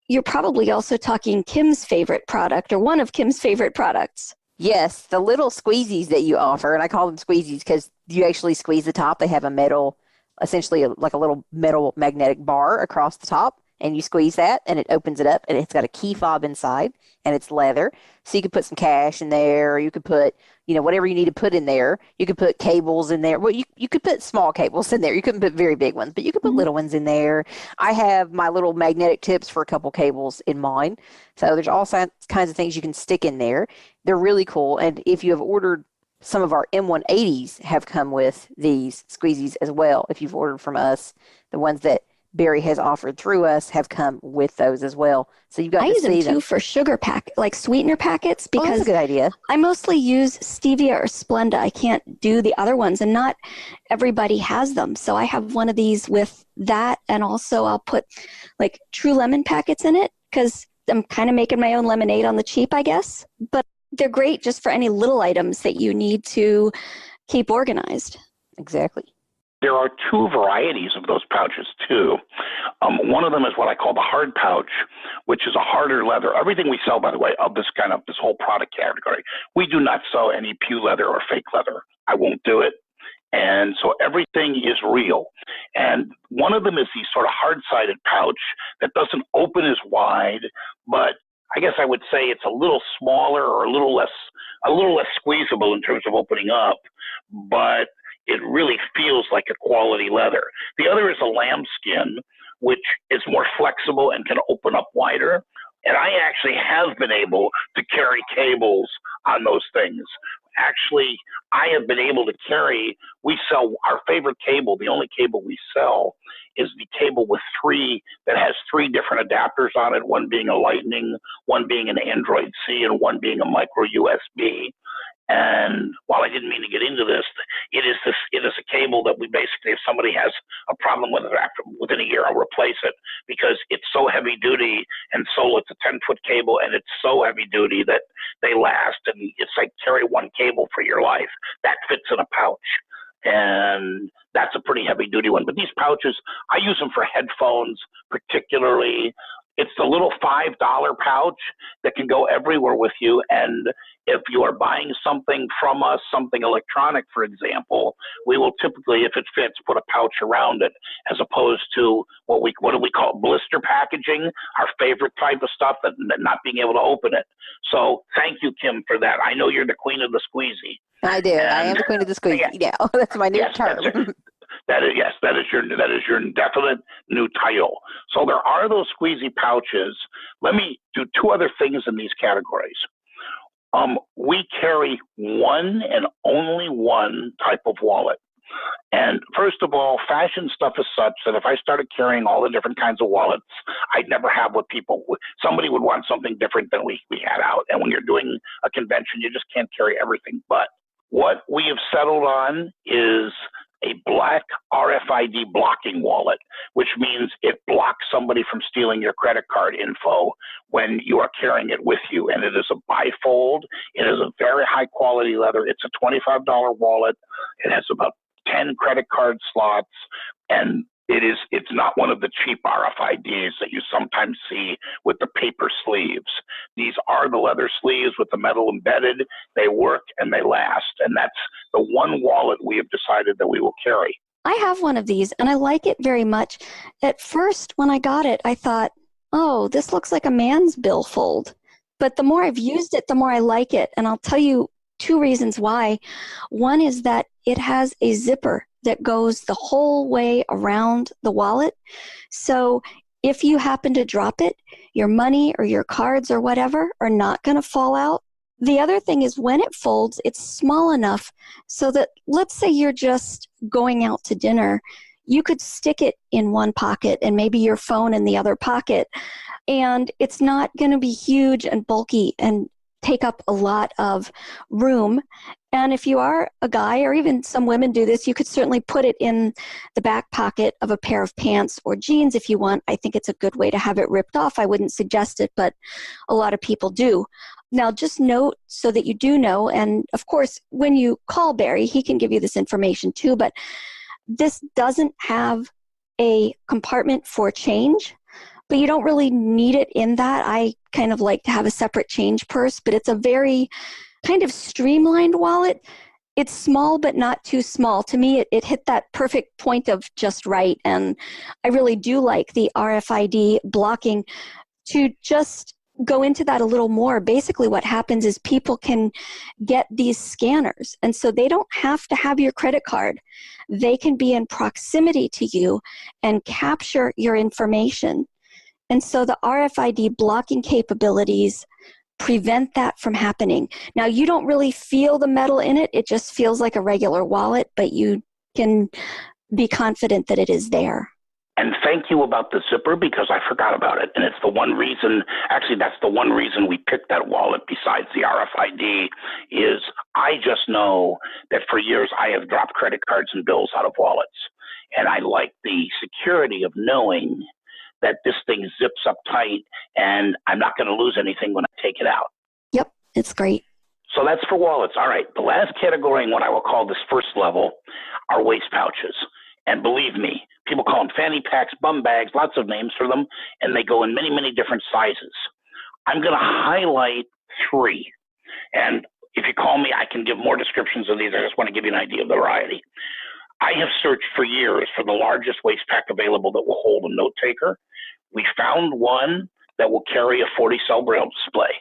you're probably also talking Kim's favorite product, or one of Kim's favorite products. Yes, the little squeezies that you offer, and I call them squeezies because you actually squeeze the top. They have a metal, essentially like a little metal magnetic bar across the top, and you squeeze that, and it opens it up, and it's got a key fob inside, and it's leather. So you could put some cash in there, or you could put, whatever you need to put in there. You could put cables in there. Well, you could put small cables in there. You couldn't put very big ones, but you could put little ones in there. I have my little magnetic tips for a couple cables in mine. So there's all kinds of things you can stick in there. They're really cool. And if you have ordered, some of our M180s have come with these squeezies as well. If you've ordered from us, the ones that Barry has offered through us have come with those as well. So you've got I to use them see too for sugar like sweetener packets, Oh, that's a because good idea. I mostly use stevia or Splenda. I can't do the other ones, and not everybody has them. So I have one of these with that, and also I'll put like True Lemon packets in it because I'm kind of making my own lemonade on the cheap, I guess. But they're great just for any little items that you need to keep organized. Exactly. There are two varieties of those pouches, too. One of them is what I call the hard pouch, which is a harder leather. Everything we sell, by the way, of this whole product category, we do not sell any pew leather or fake leather. I won't do it. And so everything is real. And one of them is the sort of hard-sided pouch that doesn't open as wide, but I guess I would say it's a little smaller or a little less squeezable in terms of opening up, but it really feels like a quality leather. The other is a lambskin, which is more flexible and can open up wider. And I actually have been able to carry cables on those things. Actually, I have been able to we sell our favorite cable. The only cable we sell is the cable that has three different adapters on it, one being a Lightning, one being an Android C, and one being a micro USB. And while I didn't mean to get into this, it is a cable that we basically, if somebody has a problem with it within a year, I'll replace it because it's so heavy duty and so it's a 10-foot cable and it's so heavy duty that they last. And it's like carry one cable for your life. That fits in a pouch. And that's a pretty heavy duty one. But these pouches, I use them for headphones particularly. It's the little $5 pouch that can go everywhere with you. And if you are buying something from us, something electronic, for example, we will typically, if it fits, put a pouch around it, as opposed to what do we call blister packaging, our favorite type of stuff, that not being able to open it. So thank you, Kim, for that. I know you're the queen of the squeezy. I do. I am the queen of the squeezy. Yeah, that's my new term. That is your definite new title. So there are those squeezy pouches. Let me do two other things in these categories. We carry one and only one type of wallet. And first of all, fashion stuff is such that if I started carrying all the different kinds of wallets, I'd never have somebody would want something different than we had out. And when you're doing a convention, you just can't carry everything. But what we have settled on is a black RFID blocking wallet, which means it blocks somebody from stealing your credit card info when you are carrying it with you. And it is a bifold. It is a very high quality leather. It's a $25 wallet. It has about 10 credit card slots, and it's not one of the cheap RFIDs that you sometimes see with the paper sleeves. These are the leather sleeves with the metal embedded. They work and they last. And that's the one wallet we have decided that we will carry. I have one of these and I like it very much. At first, when I got it, I thought, oh, this looks like a man's billfold. But the more I've used it, the more I like it. And I'll tell you two reasons why. One is that it has a zipper that goes the whole way around the wallet. So if you happen to drop it, your money or your cards or whatever are not going to fall out. The other thing is when it folds, it's small enough so that, let's say you're just going out to dinner, you could stick it in one pocket and maybe your phone in the other pocket. And it's not going to be huge and bulky and take up a lot of room. And if you are a guy, or even some women do this, you could certainly put it in the back pocket of a pair of pants or jeans if you want. I think it's a good way to have it ripped off. I wouldn't suggest it, but a lot of people do. Now, just note so that you do know, and of course, when you call Barry, he can give you this information too, but this doesn't have a compartment for change. But you don't really need it in that. I kind of like to have a separate change purse, but it's a very kind of streamlined wallet. It's small, but not too small. To me, it hit that perfect point of just right. And I really do like the RFID blocking. To just go into that a little more, basically what happens is people can get these scanners. And so they don't have to have your credit card. They can be in proximity to you and capture your information. And so the RFID blocking capabilities prevent that from happening. Now, you don't really feel the metal in it. It just feels like a regular wallet, but you can be confident that it is there. And thank you about the zipper, because I forgot about it. And it's the one reason, actually, that's the one reason we picked that wallet besides the RFID, is I just know that for years I have dropped credit cards and bills out of wallets. And I like the security of knowing that this thing zips up tight and I'm not going to lose anything when I take it out. Yep, it's great. So that's for wallets. All right. The last category in what I will call this first level are waist pouches. And believe me, people call them fanny packs, bum bags, lots of names for them, and they go in many, many different sizes. I'm going to highlight 3. And if you call me, I can give more descriptions of these. I just want to give you an idea of the variety. I have searched for years for the largest waist pack available that will hold a note taker. We found one that will carry a 40-cell braille display.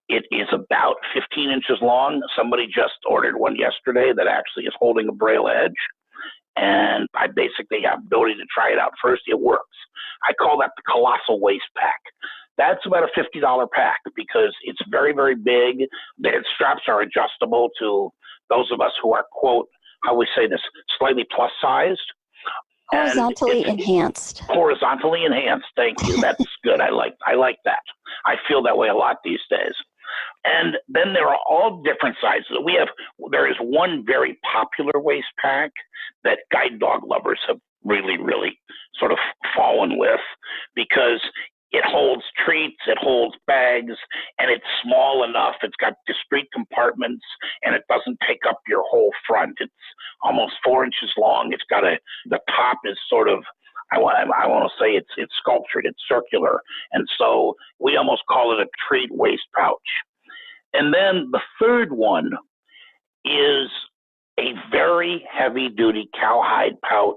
It is about 15 inches long. Somebody just ordered one yesterday that actually is holding a braille edge. And I basically have the ability to try it out first. It works. I call that the Colossal Waist Pack. That's about a $50 pack because it's very, very big. The straps are adjustable to those of us who are, quote, how we say this, slightly plus sized. Horizontally enhanced. Horizontally enhanced. Thank you. That's good. I like that. I feel that way a lot these days. And then there are all different sizes. There is one very popular waist pack that guide dog lovers have really, really sort of fallen with because it holds treats, it holds bags, and it's small enough. It's got discrete compartments, and it doesn't take up your whole front. It's almost 4 inches long. It's got the top is sort of, I want to say it's sculptured, it's circular. And so we almost call it a treat waist pouch. And then the third one is a very heavy-duty cowhide pouch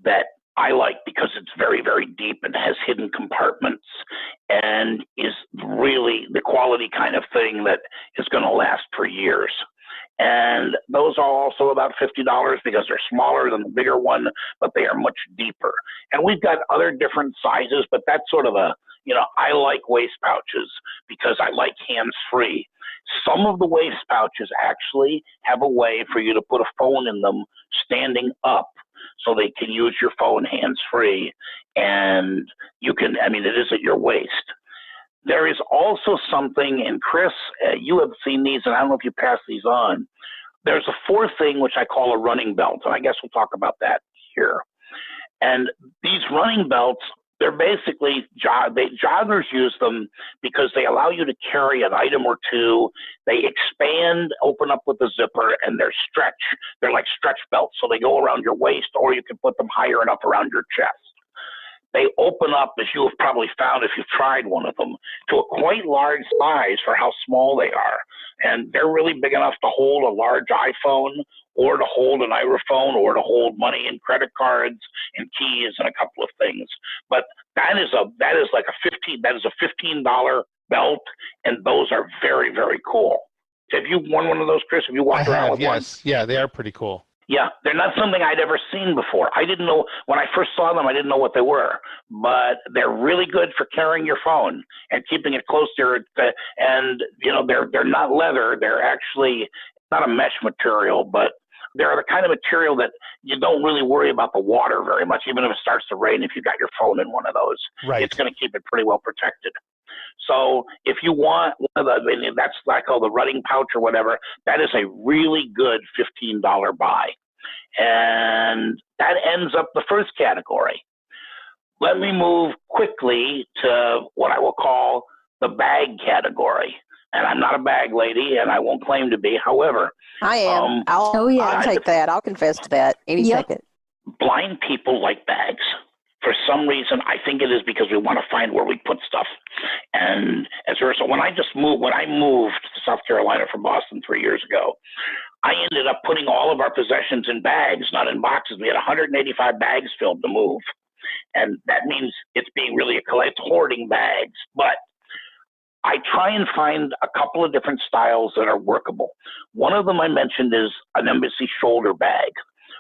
that I like because it's very, very deep and has hidden compartments and is really the quality kind of thing that is going to last for years. And those are also about $50 because they're smaller than the bigger one, but they are much deeper. And we've got other different sizes, but that's sort of I like waist pouches because I like hands-free. Some of the waist pouches actually have a way for you to put a phone in them standing up so they can use your phone hands-free. And it is at your waist. There is also something, and Chris, you have seen these, and I don't know if you pass these on. There's a fourth thing, which I call a running belt, and I guess we'll talk about that here. And these running belts, they're basically, joggers use them because they allow you to carry an item or two. They expand, open up with a zipper, and they're like stretch belts. So they go around your waist, or you can put them higher enough around your chest. They open up, as you have probably found if you've tried one of them, to a quite large size for how small they are. And they're really big enough to hold a large iPhone or to hold an iPhone or to hold money and credit cards and keys and a couple of things. But that is a $15 belt, and those are very, very cool. Have you won one of those, Chris? Have you walked around with one? Yes. Yeah, they are pretty cool. Yeah, they're not something I'd ever seen before. I didn't know, when I first saw them, I didn't know what they were. But they're really good for carrying your phone and keeping it close to it. And, they're not leather. They're actually not a mesh material, but they're the kind of material that you don't really worry about the water very much. Even if it starts to rain, if you got your phone in one of those, right, it's going to keep it pretty well protected. So if you want one of that's what I call the running pouch or whatever, that is a really good $15 buy. And that ends up the first category. Let me move quickly to what I will call the bag category. And I'm not a bag lady, and I won't claim to be. However, I am. I'll take that. I'll confess to that any second. Blind people like bags. For some reason, I think it is because we want to find where we put stuff. And so when I moved to South Carolina from Boston 3 years ago, I ended up putting all of our possessions in bags, not in boxes. We had 185 bags filled to move. And that means it's being really it's hoarding bags. But I try and find a couple of different styles that are workable. One of them I mentioned is an embassy shoulder bag,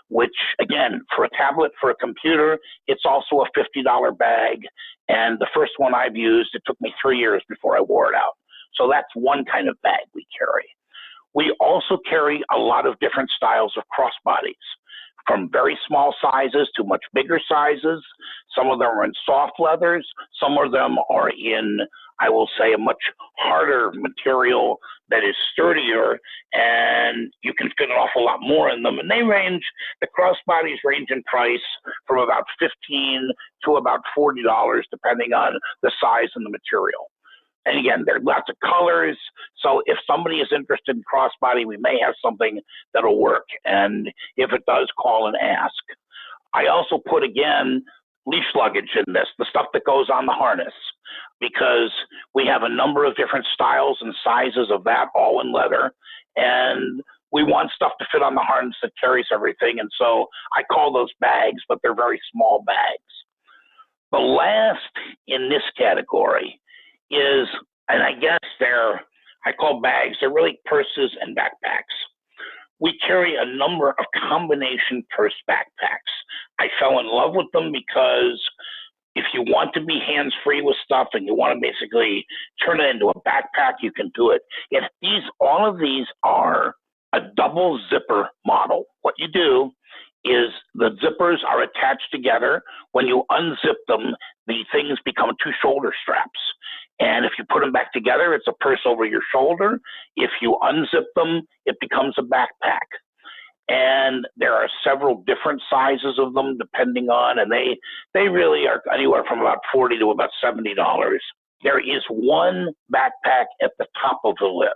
which, again, for a tablet, for a computer, it's also a $50 bag. And the first one I've used, it took me 3 years before I wore it out. So that's one kind of bag we carry. We also carry a lot of different styles of crossbodies. from very small sizes to much bigger sizes. Some of them are in soft leathers. Some of them are in, I will say, a much harder material that is sturdier, and you can fit an awful lot more in them. And the crossbodies range in price from about $15 to about $40, depending on the size and the material. And again, there are lots of colors. So if somebody is interested in crossbody, we may have something that'll work. And if it does, call and ask. I also put, again, leash luggage in this, the stuff that goes on the harness, because we have a number of different styles and sizes of that, all in leather. And we want stuff to fit on the harness that carries everything. And so I call those bags, but they're very small bags. The last in this category is, and I guess I call bags, they're really purses and backpacks. We carry a number of combination purse backpacks. I fell in love with them because if you want to be hands-free with stuff and you want to basically turn it into a backpack, you can do it. All of these are a double zipper model. What you do is the zippers are attached together. When you unzip them, the things become two shoulder straps. And if you put them back together, it's a purse over your shoulder. If you unzip them, it becomes a backpack. And there are several different sizes of them depending on, and they really are anywhere from about $40 to about $70. There is one backpack at the top of the list,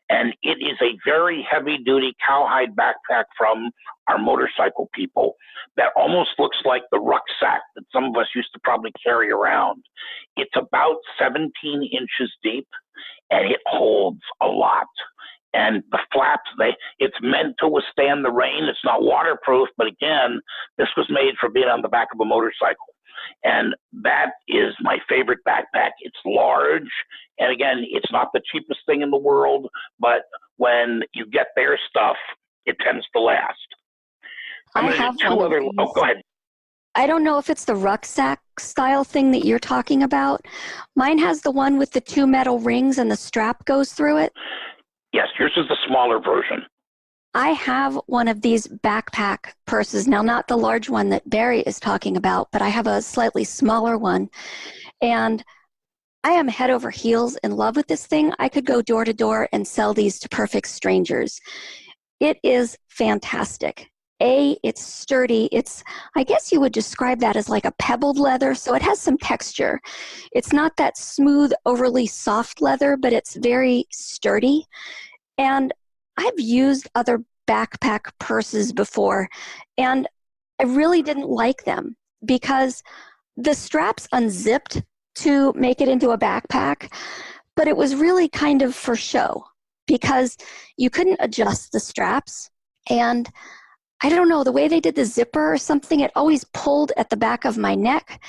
and it is a very heavy-duty cowhide backpack from our motorcycle people that almost looks like the rucksack that some of us used to probably carry around. It's about 17 inches deep, and it holds a lot. And the flaps, it's meant to withstand the rain. It's not waterproof, but again, this was made for being on the back of a motorcycle. And that is my favorite backpack. It's large. And again, it's not the cheapest thing in the world, but when you get their stuff, it tends to last. I have one of these. Oh, go ahead. I don't know if it's the rucksack style thing that you're talking about. Mine has the one with the two metal rings and the strap goes through it. Yes, yours is the smaller version. I have one of these backpack purses. Now, not the large one that Barry is talking about, but I have a slightly smaller one. And I am head over heels in love with this thing. I could go door to door and sell these to perfect strangers. It is fantastic. It's sturdy. I guess you would describe that as like a pebbled leather, so it has some texture. It's not that smooth, overly soft leather, but it's very sturdy. And I've used other backpack purses before, and I really didn't like them because the straps unzipped to make it into a backpack, but it was really kind of for show because you couldn't adjust the straps. And I don't know, the way they did the zipper or something, it always pulled at the back of my neck.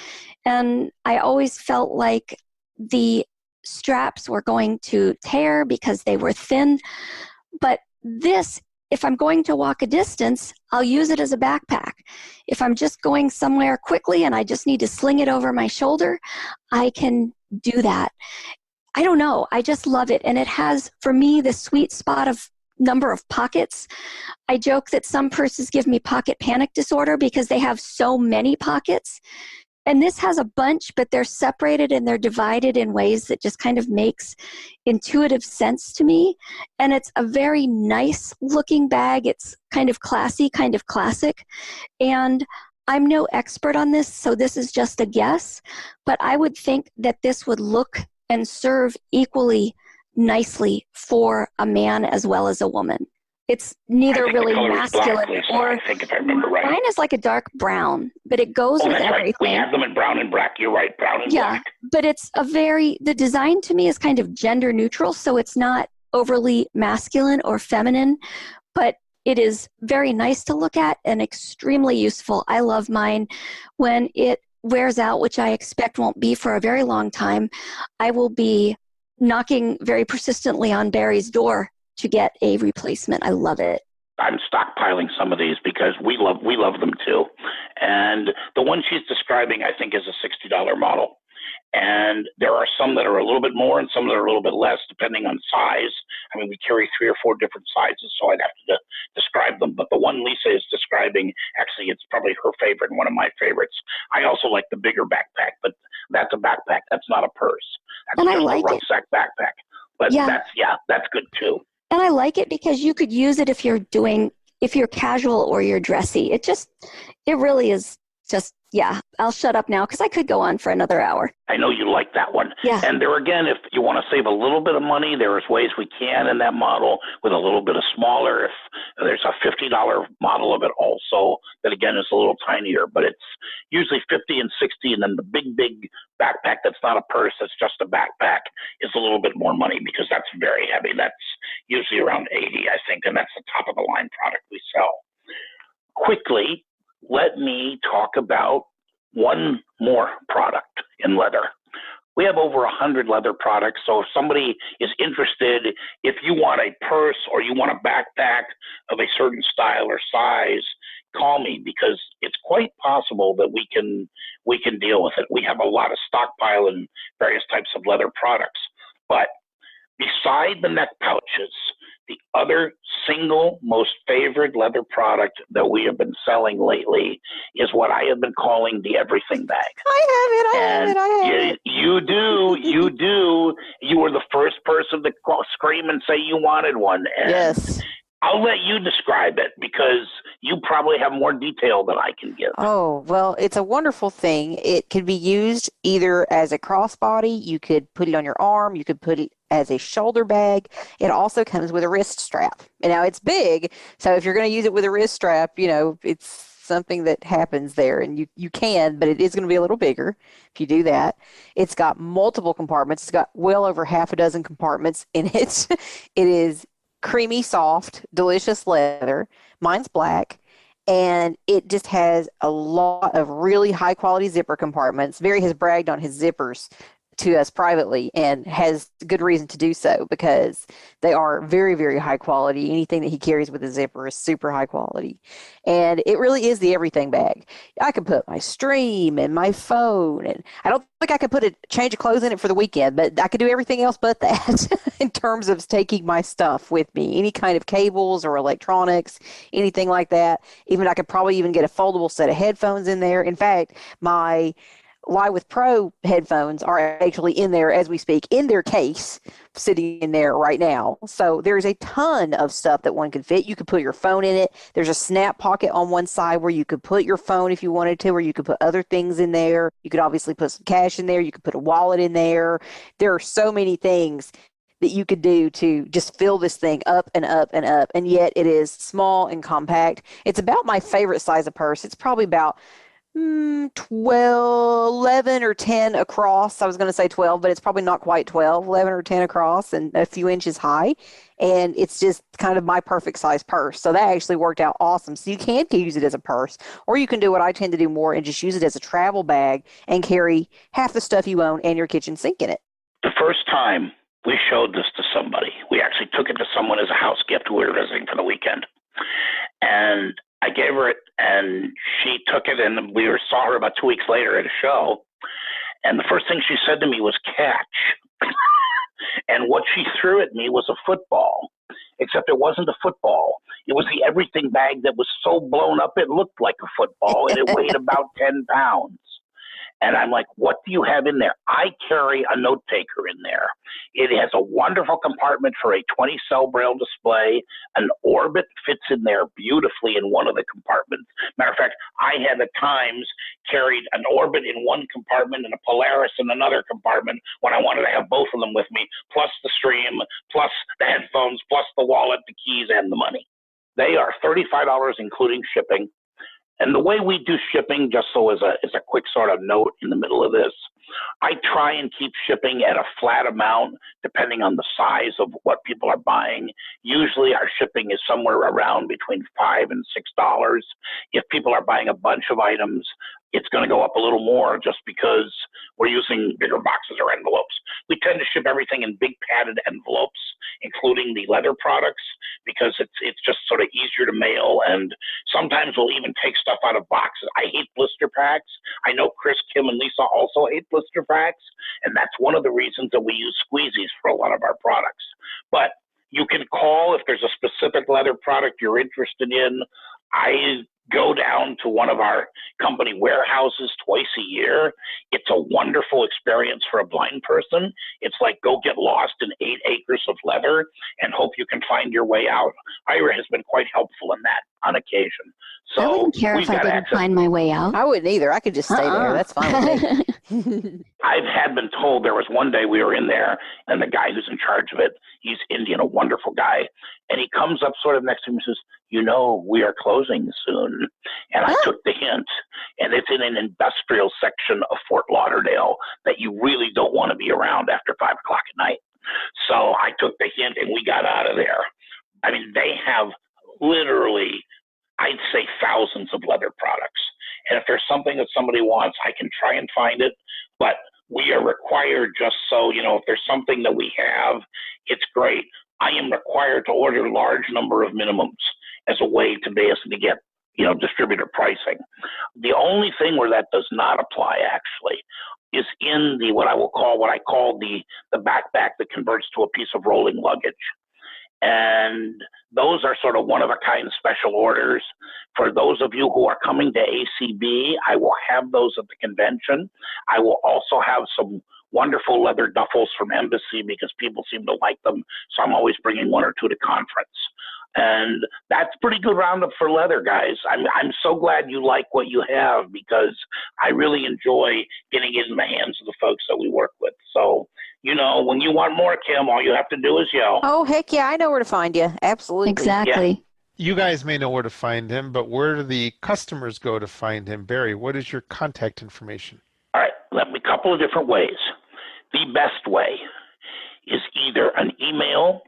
And I always felt like the straps were going to tear because they were thin. But this, if I'm going to walk a distance, I'll use it as a backpack. If I'm just going somewhere quickly and I just need to sling it over my shoulder, I can do that. I don't know. I just love it. And it has, for me, the sweet spot of number of pockets. I joke that some purses give me pocket panic disorder because they have so many pockets. And this has a bunch, but they're separated and they're divided in ways that just kind of makes intuitive sense to me. And it's a very nice looking bag. It's kind of classy, kind of classic. And I'm no expert on this, so this is just a guess. But I would think that this would look and serve equally nicely for a man as well as a woman. It's neither really masculine or I think if I remember right. Mine is like a dark brown, but it goes with everything. Right. We have them in brown and black. You're right, brown and black. Yeah, but it's the design to me is kind of gender neutral, so it's not overly masculine or feminine, but it is very nice to look at and extremely useful. I love mine. When it wears out, which I expect won't be for a very long time, I will be knocking very persistently on Barry's door to get a replacement. I love it. I'm stockpiling some of these because we love them too. And the one she's describing, I think, is a $60 model. And there are some that are a little bit more and some that are a little bit less, depending on size. I mean, we carry 3 or 4 different sizes, so I'd have to describe them. But the one Lisa is describing, actually, it's probably her favorite and one of my favorites. I also like the bigger backpack, but that's a backpack. That's not a purse. That's And I just like a it. rucksack backpack. But Yeah. that's good too. And I like it because you could use it if you're casual or you're dressy. It really is just, yeah. I'll shut up now because I could go on for another hour. I know you like that one. Yeah. And there again, if you want to save a little bit of money, there's ways we can in that model with a little bit of smaller. If there's a $50 model of it also, that again is a little tinier, but it's usually 50 and 60. And then the big backpack that's not a purse, that's just a backpack, is a little bit more money because that's very heavy. That's usually around 80, I think. And that's the top of the line product we sell. Quickly, let me talk about one more product in leather. We have over 100 leather products, so if somebody is interested, if you want a purse or you want a backpack of a certain style or size, call me because it's quite possible that we can deal with it. We have a lot of stockpile in various types of leather products. But beside the neck pouches, the other single most favorite leather product that we have been selling lately is what I have been calling the everything bag. I have it. You do. You were the first person to scream and say you wanted one. And Yes. I'll let you describe it because you probably have more detail than I can give. Oh, well, it's a wonderful thing. It could be used either as a crossbody. You could put it on your arm. You could put it as a shoulder bag. It also comes with a wrist strap. And now it's big, so if you're going to use it with a wrist strap, it's something that happens there, and you can, but it is going to be a little bigger if you do that. It's got multiple compartments. It's got well over half a dozen compartments in it. It is creamy, soft, delicious leather. Mine's black. And it just has a lot of really high quality zipper compartments. Barry has bragged on his zippers to us privately and has good reason to do so because they are very, very high quality. Anything that he carries with a zipper is super high quality. And it really is the everything bag. I can put my stream and my phone, and I don't think I could put a change of clothes in it for the weekend, but I could do everything else but that in terms of taking my stuff with me, any kind of cables or electronics, anything like that. Even I could probably even get a foldable set of headphones in there. In fact, my Lie with Pro headphones are actually in there as we speak, in their case, sitting in there right now. So there's a ton of stuff that one could fit. You could put your phone in it. There's a snap pocket on one side where you could put your phone if you wanted to, or you could put other things in there. You could obviously put some cash in there. You could put a wallet in there. There are so many things that you could do to just fill this thing up and up and up. And yet it is small and compact. It's about my favorite size of purse. It's probably about 11 or 10 across. I was going to say 12, but it's probably not quite 12, 11 or 10 across and a few inches high. And it's just kind of my perfect size purse. So that actually worked out awesome. So you can use it as a purse, or you can do what I tend to do more and just use it as a travel bag and carry half the stuff you own and your kitchen sink in it. The first time we showed this to somebody, we actually took it to someone as a house gift. We were visiting for the weekend. And I gave her it, and she took it, and we saw her about 2 weeks later at a show. And the first thing she said to me was, "Catch." And what she threw at me was a football, except it wasn't a football. It was the everything bag that was so blown up it looked like a football, and it weighed about 10 pounds. And I'm like, what do you have in there? I carry a note taker in there. It has a wonderful compartment for a 20-cell braille display. An Orbit fits in there beautifully in one of the compartments. Matter of fact, I had at times carried an Orbit in one compartment and a Polaris in another compartment when I wanted to have both of them with me, plus the stream, plus the headphones, plus the wallet, the keys, and the money. They are $35 including shipping. And the way we do shipping, just so as a quick sort of note in the middle of this, I try and keep shipping at a flat amount depending on the size of what people are buying. Usually our shipping is somewhere around between $5 and $6. If people are buying a bunch of items, it's going to go up a little more just because we're using bigger boxes or envelopes. We tend to ship everything in big padded envelopes, including the leather products, because it's just sort of easier to mail. And sometimes we'll even take stuff out of boxes. I hate blister packs. I know Chris, Kim, and Lisa also hate blister packs. And that's one of the reasons that we use squeezies for a lot of our products. But you can call if there's a specific leather product you're interested in. I go down to one of our company warehouses twice a year. It's a wonderful experience for a blind person. It's like go get lost in 8 acres of leather and hope you can find your way out. Ira has been quite helpful in that on occasion. So I wouldn't care if I didn't find my way out. I wouldn't either. I could just stay there. That's fine with me. I've been told there was one day we were in there and the guy who's in charge of it, he's Indian, a wonderful guy. And he comes up sort of next to me and says, you know, we are closing soon. And I took the hint, and it's in an industrial section of Fort Lauderdale that you really don't want to be around after 5 o'clock at night. So I took the hint and we got out of there. I mean, they have literally, I'd say, thousands of leather products. And if there's something that somebody wants, I can try and find it. But we are required just so, you know, if there's something that we have, it's great. I am required to order large number of minimums as a way to basically get, you know, distributor pricing. The only thing where that does not apply actually is in the what I call the backpack that converts to a piece of rolling luggage. And those are sort of one-of-a-kind special orders. For those of you who are coming to ACB, I will have those at the convention. I will also have some wonderful leather duffels from Embassy because people seem to like them. So I'm always bringing 1 or 2 to conference. And that's pretty good roundup for leather, guys. I'm so glad you like what you have because I really enjoy getting it in the hands of the folks that we work with. So, you know, when you want more, Kim, all you have to do is yell. Oh, heck yeah. I know where to find you. Absolutely. Exactly. Yeah. You guys may know where to find him, but where do the customers go to find him? Barry, what is your contact information? All right, let me a couple of different ways. The best way is either an email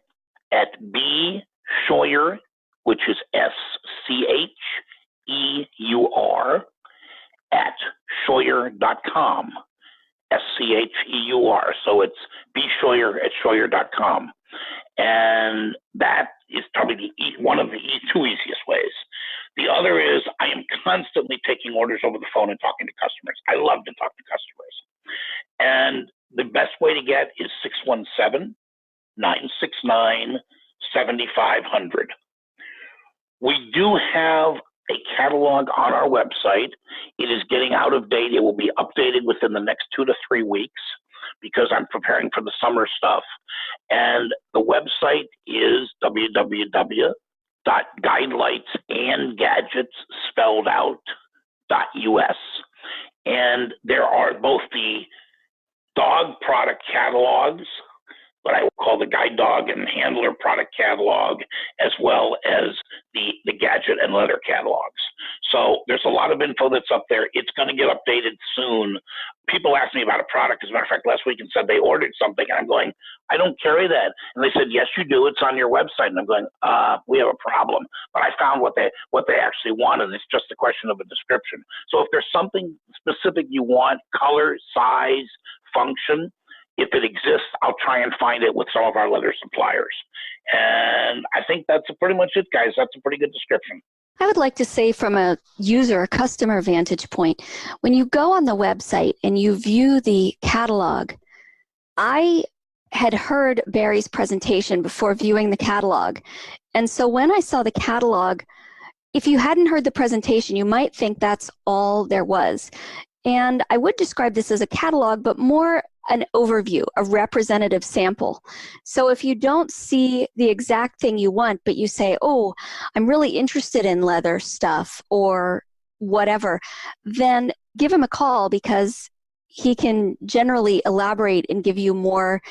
at bscheuer, which is SCHEUR, at scheuer.com, SCHEUR. So it's bscheuer at scheuer.com. And that is probably one of the 2 easiest ways. The other is I am constantly taking orders over the phone and talking to customers. I love to talk to customers. And the best way to get is 617-969-7500. We do have a catalog on our website. It is getting out of date. It will be updated within the next 2 to 3 weeks because I'm preparing for the summer stuff. And the website is www.guidelightsandgadgets.us. And there are both the dog product catalogs, what I will call the guide dog and handler product catalog, as well as the gadget and leather catalogs. So there's a lot of info that's up there. It's going to get updated soon. People asked me about a product, as a matter of fact, last week and said they ordered something. And I'm going, I don't carry that. And they said, yes, you do. It's on your website. And I'm going, we have a problem. But I found what they actually wanted. It's just a question of a description. So if there's something specific you want, color, size, function, if it exists, I'll try and find it with some of our leather suppliers. And I think that's pretty much it, guys. That's a pretty good description. I would like to say from a user or customer vantage point, when you go on the website and you view the catalog, I had heard Barry's presentation before viewing the catalog. And so when I saw the catalog, if you hadn't heard the presentation, you might think that's all there was. And I would describe this as a catalog, but more an overview, a representative sample. So if you don't see the exact thing you want, but you say, oh, I'm really interested in leather stuff or whatever, then give him a call because he can generally elaborate and give you more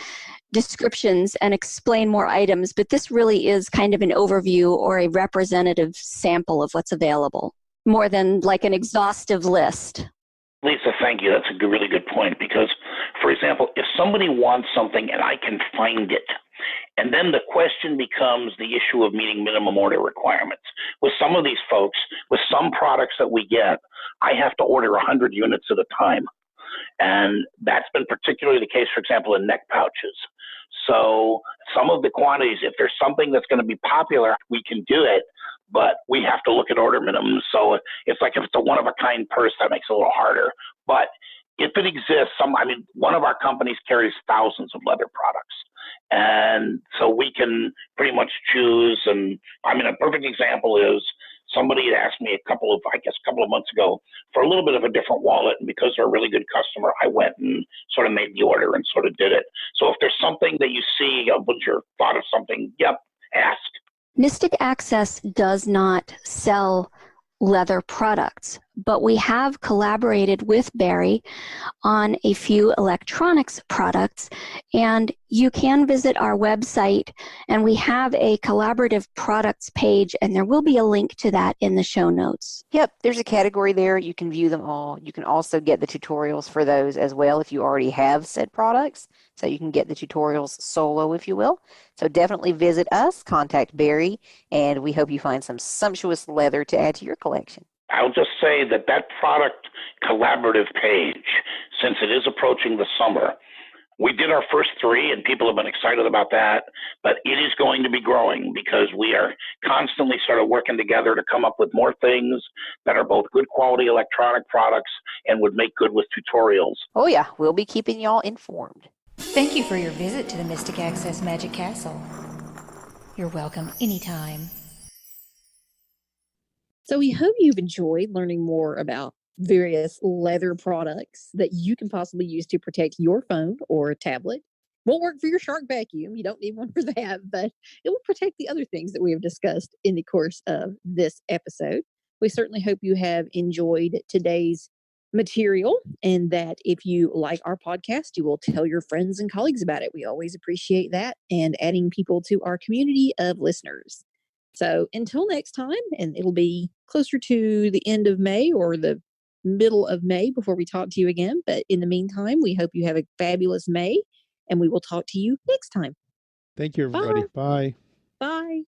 descriptions and explain more items. But this really is kind of an overview or a representative sample of what's available, more than like an exhaustive list. Lisa, thank you. That's a really good point because, for example, if somebody wants something and I can find it And then the question becomes the issue of meeting minimum order requirements. With some of these folks, with some products that we get, I have to order 100 units at a time. And that's been particularly the case, for example, in neck pouches. So some of the quantities, if there's something that's going to be popular, we can do it, but we have to look at order minimums. So it's like if it's a one-of-a-kind purse, that makes it a little harder. But if it exists, one of our companies carries thousands of leather products. And so we can pretty much choose. And a perfect example is somebody had asked me a couple of months ago for a little bit of a different wallet. And because they're a really good customer, I went and sort of made the order and sort of did it. So if there's something that you see, once you're thought of something, ask. Mystic Access does not sell leather products, but we have collaborated with Barry on a few electronics products, and you can visit our website, and we have a collaborative products page, and there will be a link to that in the show notes. Yep, there's a category there. You can view them all. You can also get the tutorials for those as well if you already have said products. So you can get the tutorials solo, if you will. So definitely visit us, contact Barry, and we hope you find some sumptuous leather to add to your collection. I'll just say that product collaborative page, since it is approaching the summer, we did our first 3 and people have been excited about that, but it is going to be growing because we are constantly sort of working together to come up with more things that are both good quality electronic products and would make good with tutorials. Oh yeah, we'll be keeping y'all informed. Thank you for your visit to the Mystic Access Magic Castle. You're welcome anytime. So we hope you've enjoyed learning more about various leather products that you can possibly use to protect your phone or tablet. Won't work for your shark vacuum. You don't need one for that, but it will protect the other things that we have discussed in the course of this episode. We certainly hope you have enjoyed today's material and that if you like our podcast, you will tell your friends and colleagues about it. We always appreciate that and adding people to our community of listeners. So until next time, and it'll be closer to the end of May or the middle of May before we talk to you again. But in the meantime, we hope you have a fabulous May and we will talk to you next time. Thank you, everybody. Bye. Bye.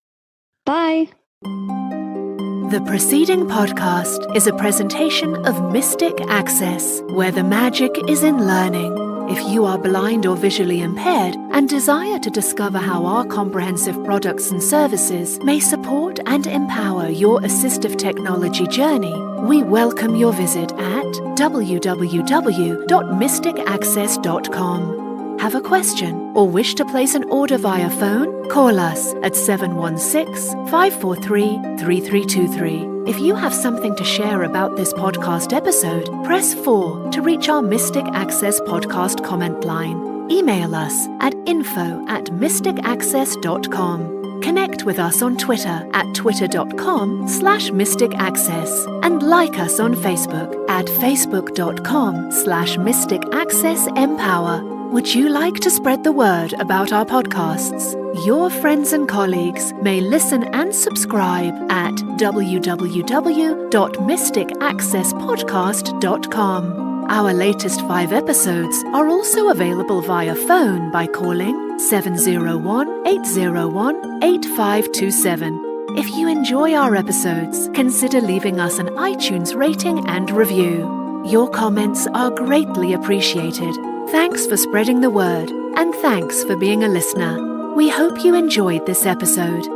Bye. The preceding podcast is a presentation of Mystic Access, where the magic is in learning. If you are blind or visually impaired and desire to discover how our comprehensive products and services may support and empower your assistive technology journey, we welcome your visit at www.mysticaccess.com. Have a question or wish to place an order via phone? Call us at 716-543-3323. If you have something to share about this podcast episode, press 4 to reach our Mystic Access podcast comment line. Email us at info@mysticaccess.com. Connect with us on Twitter at twitter.com/mysticaccess and like us on Facebook at facebook.com/mysticaccessempower. Would you like to spread the word about our podcasts? Your friends and colleagues may listen and subscribe at www.mysticaccesspodcast.com. Our latest 5 episodes are also available via phone by calling 701-801-8527. If you enjoy our episodes, consider leaving us an iTunes rating and review. Your comments are greatly appreciated. Thanks for spreading the word, and thanks for being a listener. We hope you enjoyed this episode.